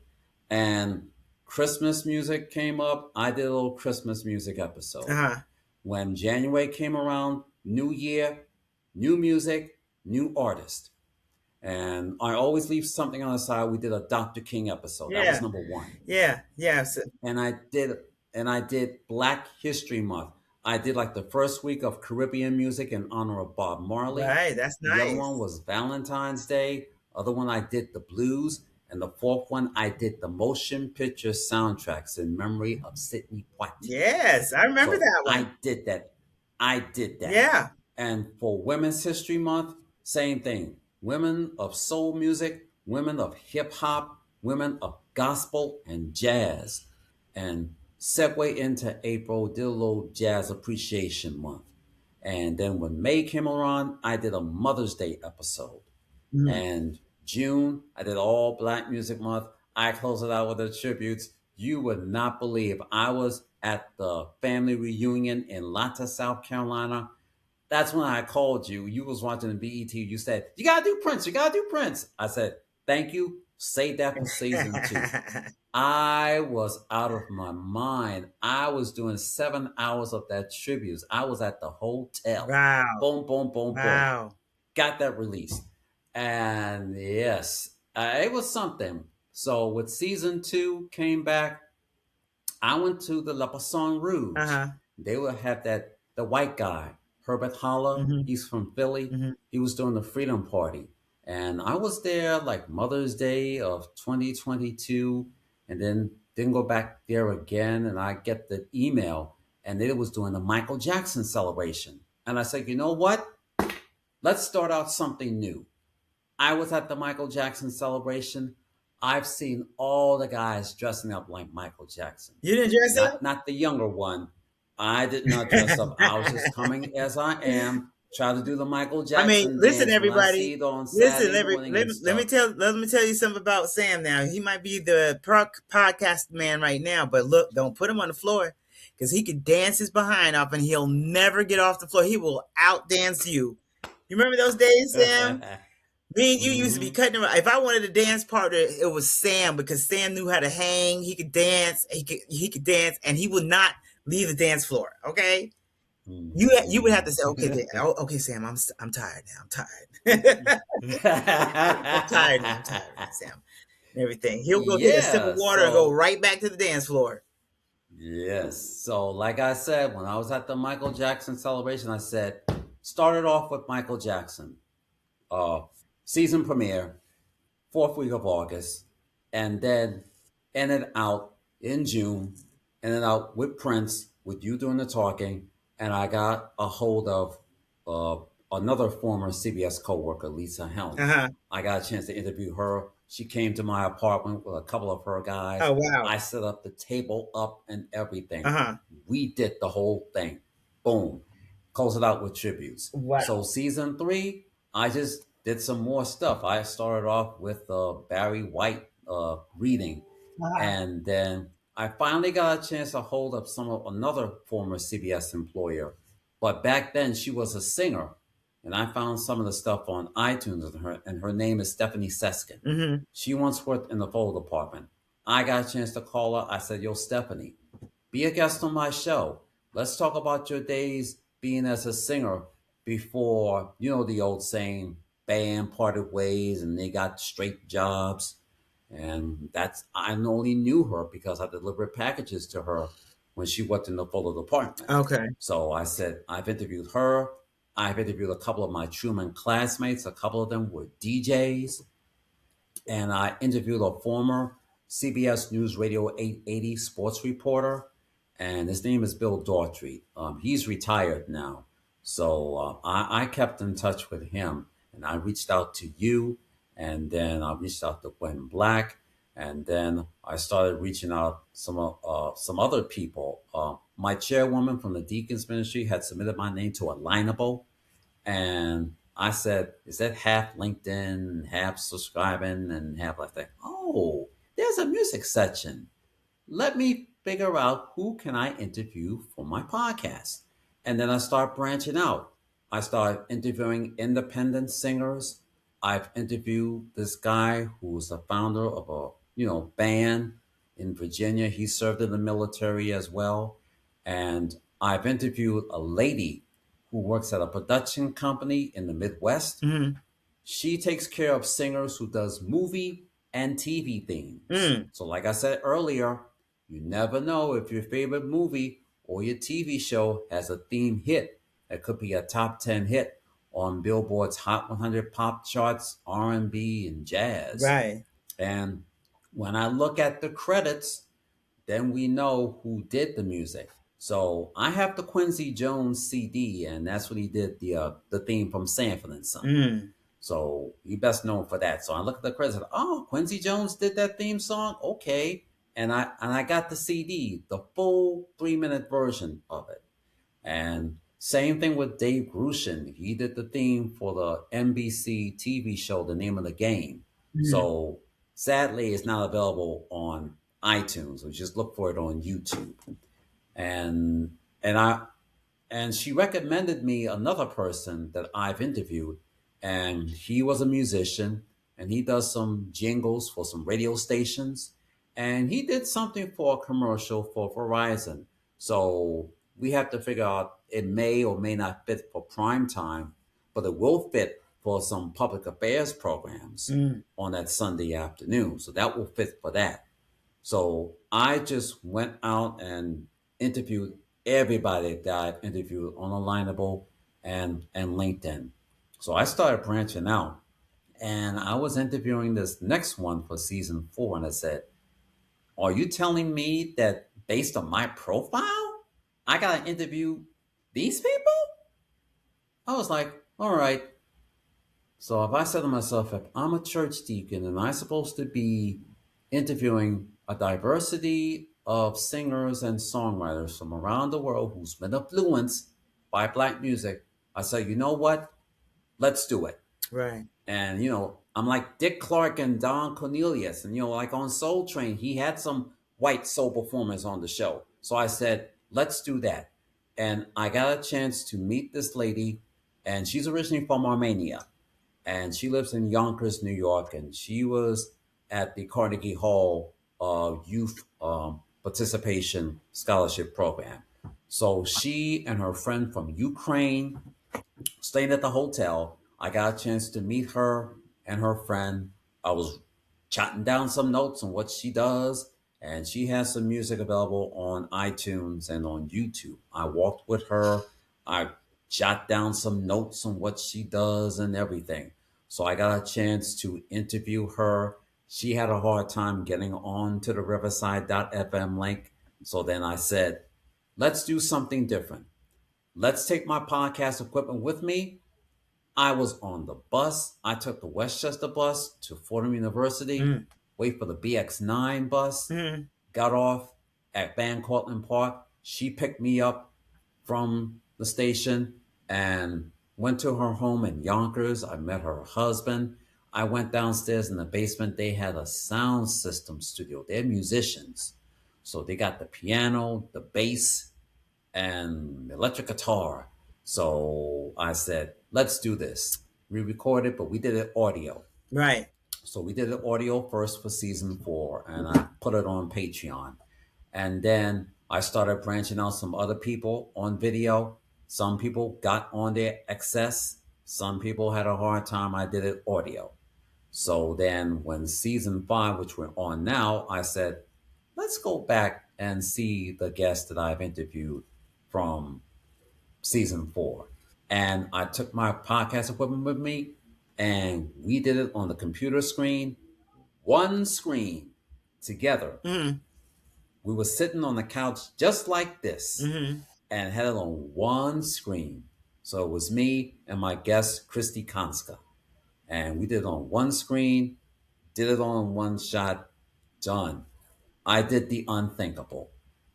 S1: And Christmas music came up. I did a little Christmas music episode.
S2: Uh-huh.
S1: When January came around, New Year, new music, new artist. And I always leave something on the side. We did a Dr. King episode. That was
S2: Yeah,
S1: number one.
S2: yeah, yeah. So,
S1: and I did Black History Month. I did like the first week of Caribbean music in honor of Bob Marley.
S2: right, that's
S1: The other
S2: nice.
S1: one was Valentine's Day. Other one I did the blues, and the fourth one I did the motion picture soundtracks in memory of Sidney Poitier.
S2: Yes, I remember
S1: So
S2: that
S1: I
S2: one.
S1: did that. I did that.
S2: Yeah.
S1: And for Women's History Month, same thing. Women of soul music, women of hip hop, women of gospel and jazz. And segue into April, did a little Jazz Appreciation Month. And then when May came around, I did a Mother's Day episode.
S2: Mm.
S1: And June, I did all Black Music Month. I closed it out with the tributes. You would not believe I was at the family reunion in Lata, South Carolina. That's when I called you. You was watching the BET. You said, you gotta do Prince. You gotta do Prince. I said, thank you. Save that for season two. I was out of my mind. I was doing 7 hours of that tributes. I was at the hotel.
S2: Wow.
S1: Boom, boom, boom, boom.
S2: Wow.
S1: Got that released. And yes, it was something. So with season two came back, I went to the La Poisson Rouge.
S2: Uh-huh.
S1: They would have the white guy, Herbert Holler.
S2: Hmm.
S1: He's from Philly.
S2: Hmm.
S1: He was doing the Freedom Party. And I was there like Mother's Day of 2022 and then didn't go back there again. And I get the email and it was doing the Michael Jackson celebration. And I said, you know what? Let's start out something new. I was at the Michael Jackson celebration. I've seen all the guys dressing up like Michael Jackson.
S2: You didn't dress
S1: Not the younger one. I did not dress up. I was just
S2: up?
S1: coming as I am, try to do the Michael
S2: I mean,
S1: Jackson
S2: listen,
S1: dance when I see
S2: everybody.
S1: it on
S2: Listen,
S1: Saturday morning and stuff.
S2: let me tell you something about Sam. Now he might be the podcast man right now, but look, don't put him on the floor because he could dance his behind off, and he'll never get off the floor. He will outdance you. You remember those days, Sam? Me and you used to be
S1: Hmm.
S2: cutting around. If I wanted a dance partner, it was Sam because Sam knew how to hang. He could dance. He could dance, and he would not leave the dance floor. Okay. You would have to say, okay, okay, Sam, I'm tired now. I'm tired. I'm tired now. I'm tired, Sam. And everything. He'll go get a sip of
S1: Yeah,
S2: water and go
S1: so
S2: right back to the dance floor.
S1: yes. So like I said, when I was at the Michael Jackson celebration, I said, started off with Michael Jackson. Uh season premiere, fourth week of August, and then ended out in June, ended out with Prince, with you doing the talking, and I got a hold of uh, another former CBS coworker, Lisa Helm.
S2: Uh huh.
S1: I got a chance to interview her. She came to my apartment with a couple of her guys.
S2: Oh wow.
S1: I set up the table up and
S2: Uh
S1: everything.
S2: huh.
S1: We did the whole thing. Boom. Close it out with tributes.
S2: Wow.
S1: So season three, I just did some more stuff. I started off with Barry White reading,
S2: Uh-huh.
S1: and then I finally got a chance to hold up some of another former CBS employer. But back then she was a singer, and I found some of the stuff on iTunes of her, and her name is Stephanie Seskin.
S2: Mm-hmm.
S1: She once worked in the photo department. I got a chance to call her. I said, "Yo, Stephanie, be a guest on my show. Let's talk about your days being as a singer before, the old saying, band parted ways and they got straight jobs." And I only knew her because I delivered packages to her when she worked in the photo department.
S2: Okay.
S1: So I said, I've interviewed her. I've interviewed a couple of my Truman classmates. A couple of them were DJs. And I interviewed a former CBS News Radio 880 sports reporter. and his name is Bill Daughtry. He's retired now, so I kept in touch with him, and I reached out to you, and then I reached out to Gwen Black, and then I started reaching out some other people. My chairwoman from the Deacons Ministry had submitted my name to Alignable, and I said, "Is that half LinkedIn, half subscribing, and half like that?" Oh, there's a music section. Let me figure out who can I interview for my podcast. And then I start branching out. I start interviewing independent singers. I've interviewed this guy who's the founder of a band in Virginia. He served in the military as well. And I've interviewed a lady who works at a production company in the Midwest.
S2: Mm-hmm.
S1: She takes care of singers who does movie and TV themes.
S2: Mm.
S1: So like I said earlier, you never know if your favorite movie or your TV show has a theme hit. It could be a top 10 hit on Billboard's Hot 100 pop charts, R&B, and jazz.
S2: Right.
S1: And when I look at the credits, then we know who did the music. So I have the Quincy Jones CD, and that's what he did the theme from Sanford and Son.
S2: Mm.
S1: So he best known for that. So I look at the credits. Oh, Quincy Jones did that theme song. Okay, and I got the CD, the full 3 minute version of it. And same thing with Dave Grusin. He did the theme for the NBC TV show, The Name of the Game.
S2: Mm.
S1: So sadly, it's not available on iTunes. So just look for it on YouTube. And and I and she recommended me another person that I've interviewed, and he was a musician, and he does some jingles for some radio stations, and he did something for a commercial for Verizon. So we have to figure out, it may or may not fit for prime time, but it will fit for some public affairs programs
S2: Mm.
S1: on that Sunday afternoon. So that will fit for that. So I just went out and interviewed everybody that I've interviewed on Alignable and LinkedIn. So I started branching out, and I was interviewing this next one for season 4, and I said, "Are you telling me that based on my profile, I gotta interview these people?" I was like, "All right." So if I said to myself, if I'm a church deacon and I'm supposed to be interviewing a diversity of singers and songwriters from around the world who's been influenced by black music, I said, you know what? Let's do it.
S2: Right.
S1: And I'm like Dick Clark and Don Cornelius, and like on Soul Train, he had some white soul performers on the show. So I said, let's do that. And I got a chance to meet this lady, and she's originally from Armenia, and she lives in Yonkers, New York, and she was at the Carnegie Hall Youth Participation Scholarship Program. So she and her friend from Ukraine stayed at the hotel. I got a chance to meet her and her friend. I was jotting down some notes on what she does, and she has some music available on iTunes and on YouTube. I walked with her. I jot down some notes on what she does and everything. So I got a chance to interview her. She had a hard time getting on to the Riverside.fm link. So then I said, let's do something different. Let's take my podcast equipment with me. I was on the bus. I took the Westchester bus to Fordham University,
S2: Mm.
S1: wait for the BX9 bus,
S2: Mm.
S1: got off at Van Cortlandt Park. She picked me up from the station and went to her home in Yonkers. I met her husband. I went downstairs in the basement. They had a sound system studio. They're musicians. So they got the piano, the bass, and electric guitar. So I said, let's do this. We recorded, but we did it audio.
S2: Right.
S1: So we did it audio first for season 4, and I put it on Patreon. And then I started branching out some other people on video. Some people got on their excess. Some people had a hard time. I did it audio. So then when season 5, which we're on now, I said, let's go back and see the guests that I've interviewed from season 4. And I took my podcast equipment with me, and we did it on the computer screen, one screen together.
S2: Mm.
S1: We were sitting on the couch just like this
S2: Mm-hmm.
S1: and had it on one screen. So it was me and my guest, Christy Konska. And we did it on one screen, did it on one shot, done. I did the unthinkable.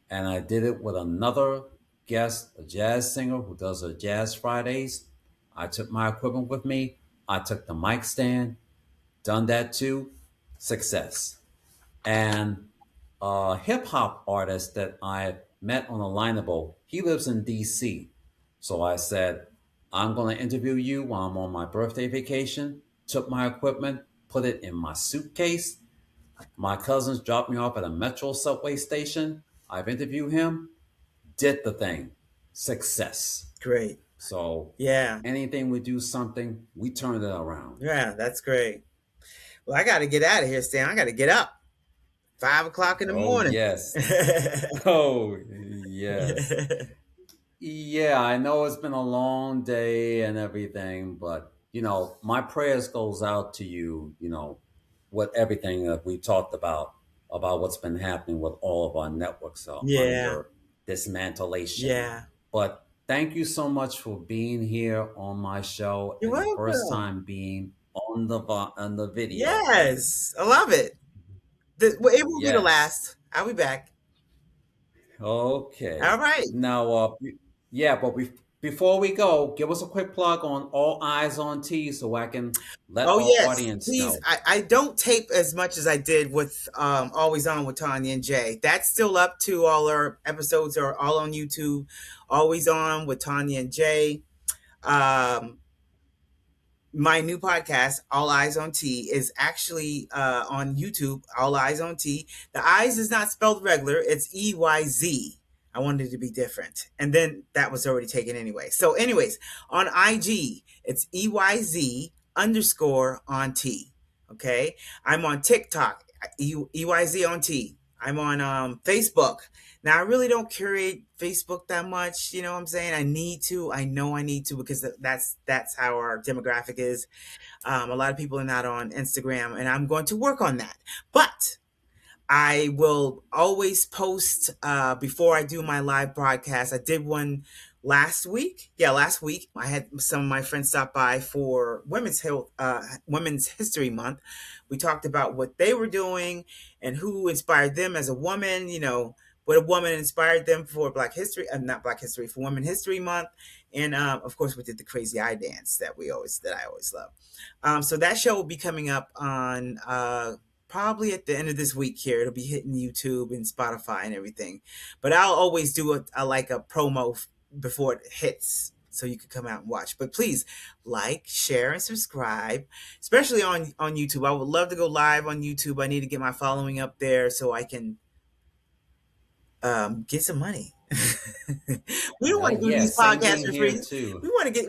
S1: And I did it with another guest, a jazz singer who does her Jazz Fridays. I took my equipment with me. I took the mic stand, done that too. Success. And a hip hop artist that I met on a Lineable, he lives in DC. So I said, I'm going to interview you while I'm on my birthday vacation. Took my equipment, put it in my suitcase. My cousins dropped me off at a metro subway station. I've interviewed him, did the thing. Success.
S2: Great.
S1: So
S2: Yeah.
S1: anything we do something, we turn it around.
S2: Yeah, that's great. Well, I got to get out of here, Stan. I got to get up. 5 o'clock in the
S1: Oh,
S2: morning.
S1: yes. Oh, yes. Yeah, I know it's been a long day and everything, but my prayers goes out to you, what everything that we talked about what's been happening with all of our networks are
S2: Yeah.
S1: under dismantlation.
S2: Yeah.
S1: But thank you so much for being here on my show
S2: You're
S1: and the first
S2: welcome.
S1: time being on the video thing.
S2: Yes. I love it. Well, it will be the
S1: Yes.
S2: last. I'll be back. All
S1: Okay.
S2: right.
S1: Now, yeah, but before we go, give us a quick plug on All Eyes on T so I can let
S2: Oh
S1: our
S2: yes,
S1: audience
S2: please.
S1: know.
S2: I don't tape as much as I did with Always On with Tanya and Jay. That's still up to all our episodes are all on YouTube. Always On with Tanya and Jay. Um, my new podcast, All Eyes on T, is actually on YouTube. All Eyes on T. The eyes is not spelled regular; it's EYZ. I wanted it to be different, and then that was already taken anyway. So, anyways, on IG, it's EYZ underscore on T. Okay, I'm on TikTok, EYZ on T. I'm on Facebook. Now I really don't curate Facebook that much, you know what I'm saying? I need to. I know I need to because that's how our demographic is. A lot of people are not on Instagram, and I'm going to work on that. But I will always post before I do my live broadcast. I did one last week. Yeah, last week I had some of my friends stop by for Women's History Month. We talked about what they were doing and who inspired them as a woman. You know, what a woman inspired them for Black History, not Black History, for Women History Month. And of course, we did the crazy eye dance that I always love. So that show will be coming up on probably at the end of this week here. It'll be hitting YouTube and Spotify and everything. But I'll always do like a promo before it hits so you can come out and watch. But please like, share, and subscribe, especially on YouTube. I would love to go live on YouTube. I need to get my following up there so I can get some money. We don't want to do
S1: Yeah,
S2: these
S1: same
S2: podcasts
S1: thing
S2: for
S1: here
S2: free.
S1: too.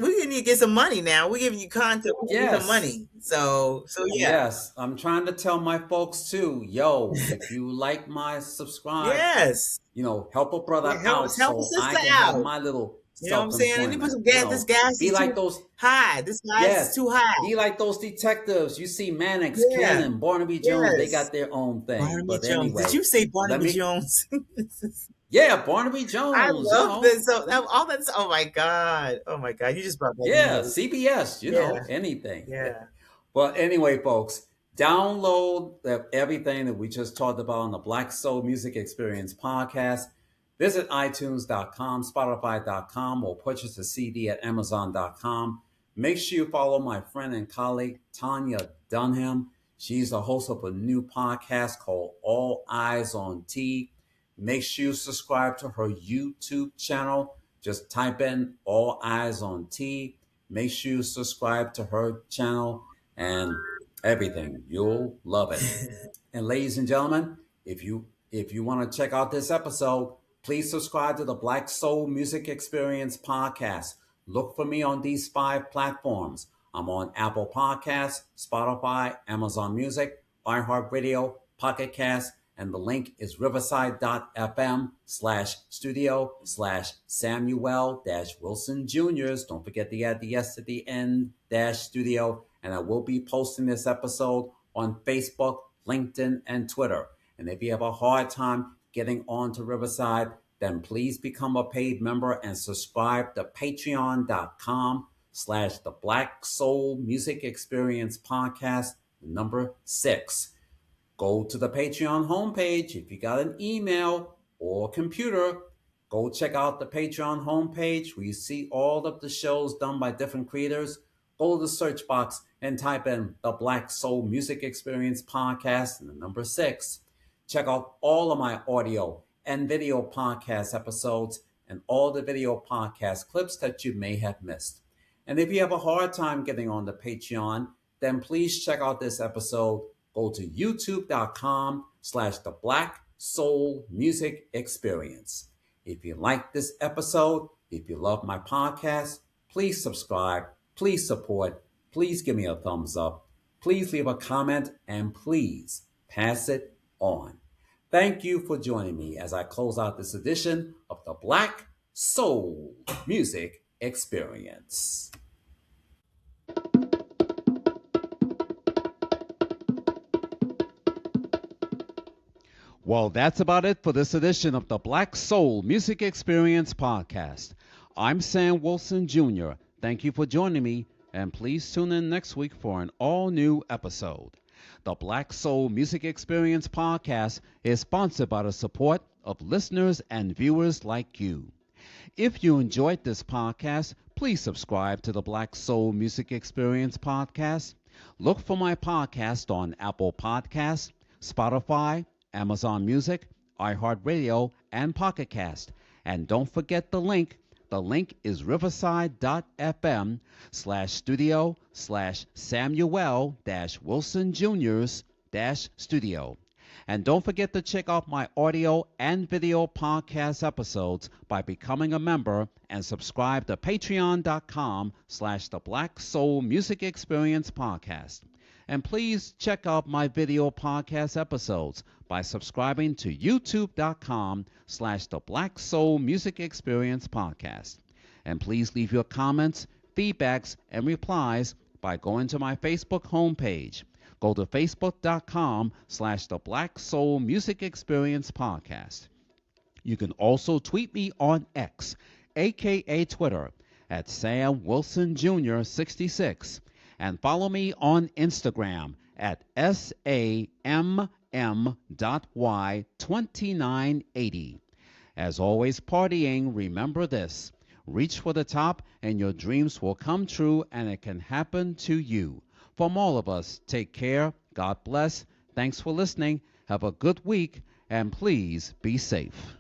S2: We need to get some money now. We're giving you content. We need some
S1: Yes.
S2: money. So yeah.
S1: Yes, I'm trying to tell my folks too, yo, if you like my subscribe,
S2: Yes.
S1: help a brother
S2: Yeah,
S1: out
S2: help a
S1: so I
S2: sister
S1: can have
S2: out.
S1: my little
S2: You know what I'm saying? I need to put
S1: self-employment.
S2: some gas. This gas
S1: Be
S2: is
S1: like
S2: too
S1: those,
S2: high. This gas is
S1: yes,
S2: too high.
S1: be like those detectives. You see Mannix,
S2: Yeah.
S1: Cannon, Barnaby Jones, they
S2: Yes.
S1: got their own thing.
S2: Barnaby
S1: But
S2: Jones. Did
S1: anyway,
S2: you say
S1: let
S2: Barnaby
S1: me,
S2: Jones?
S1: yeah, Barnaby
S2: I
S1: Jones,
S2: love this. So all that's. Oh my god. Oh my god. You just brought back
S1: yeah,
S2: memories.
S1: CBS,
S2: Yeah.
S1: anything.
S2: Yeah.
S1: Well, anyway, folks, download everything that we just talked about on the Black Soul Music Experience podcast. Visit iTunes.com, Spotify.com, or purchase a CD at Amazon.com. Make sure you follow my friend and colleague, Tonya Dunham. She's the host of a new podcast called All Eyes on T. Make sure you subscribe to her YouTube channel. Just type in All Eyes on T. Make sure you subscribe to her channel and everything. You'll love it. And ladies and gentlemen, if you want to check out this episode, please subscribe to the Black Soul Music Experience podcast. Look for me on these 5 platforms. I'm on Apple Podcasts, Spotify, Amazon Music, iHeartRadio, Pocket Cast, and the link is riverside.fm/studio/Samuel-Wilson Jr.'s. Don't forget to add the S at the end, -studio. And I will be posting this episode on Facebook, LinkedIn, and Twitter. And if you have a hard time getting on to Riverside, then please become a paid member and subscribe to patreon.com/, the Black Soul Music Experience Podcast, number 6. Go to the Patreon homepage. If you got an email or computer, go check out the Patreon homepage where you see all of the shows done by different creators. Go to the search box and type in the Black Soul Music Experience Podcast and the number 6. Check out all of my audio and video podcast episodes and all the video podcast clips that you may have missed. And if you have a hard time getting on the Patreon, then please check out this episode. Go to youtube.com/, the Black Soul Music Experience. If you like this episode, if you love my podcast, please subscribe, please support, please give me a thumbs up, please leave a comment, and please pass it on. Thank you for joining me as I close out this edition of the Black Soul Music Experience. Well, that's about it for this edition of the Black Soul Music Experience Podcast. I'm Sam Wilson Jr. Thank you for joining me, and please tune in next week for an all-new episode. The Black Soul Music Experience Podcast is sponsored by the support of listeners and viewers like you. If you enjoyed this podcast, please subscribe to the Black Soul Music Experience Podcast. Look for my podcast on Apple Podcasts, Spotify, Amazon Music, iHeartRadio, and Pocket Cast. And don't forget the link. The link is riverside.fm/studio/Samuel-Wilson Jr.'s-studio. And don't forget to check out my audio and video podcast episodes by becoming a member and subscribe to patreon.com/, the Black Soul Music Experience Podcast. And please check out my video podcast episodes by subscribing to youtube.com/, the Black Soul Music Experience Podcast. And please leave your comments, feedbacks, and replies by going to my Facebook homepage. Go to facebook.com/, the Black Soul Music Experience Podcast. You can also tweet me on X, aka Twitter, at Sam Wilson Jr. 66. And follow me on Instagram at SAMM.Y2980. As always, partying, remember this. Reach for the top and your dreams will come true, and it can happen to you. From all of us, take care. God bless. Thanks for listening. Have a good week, and please be safe.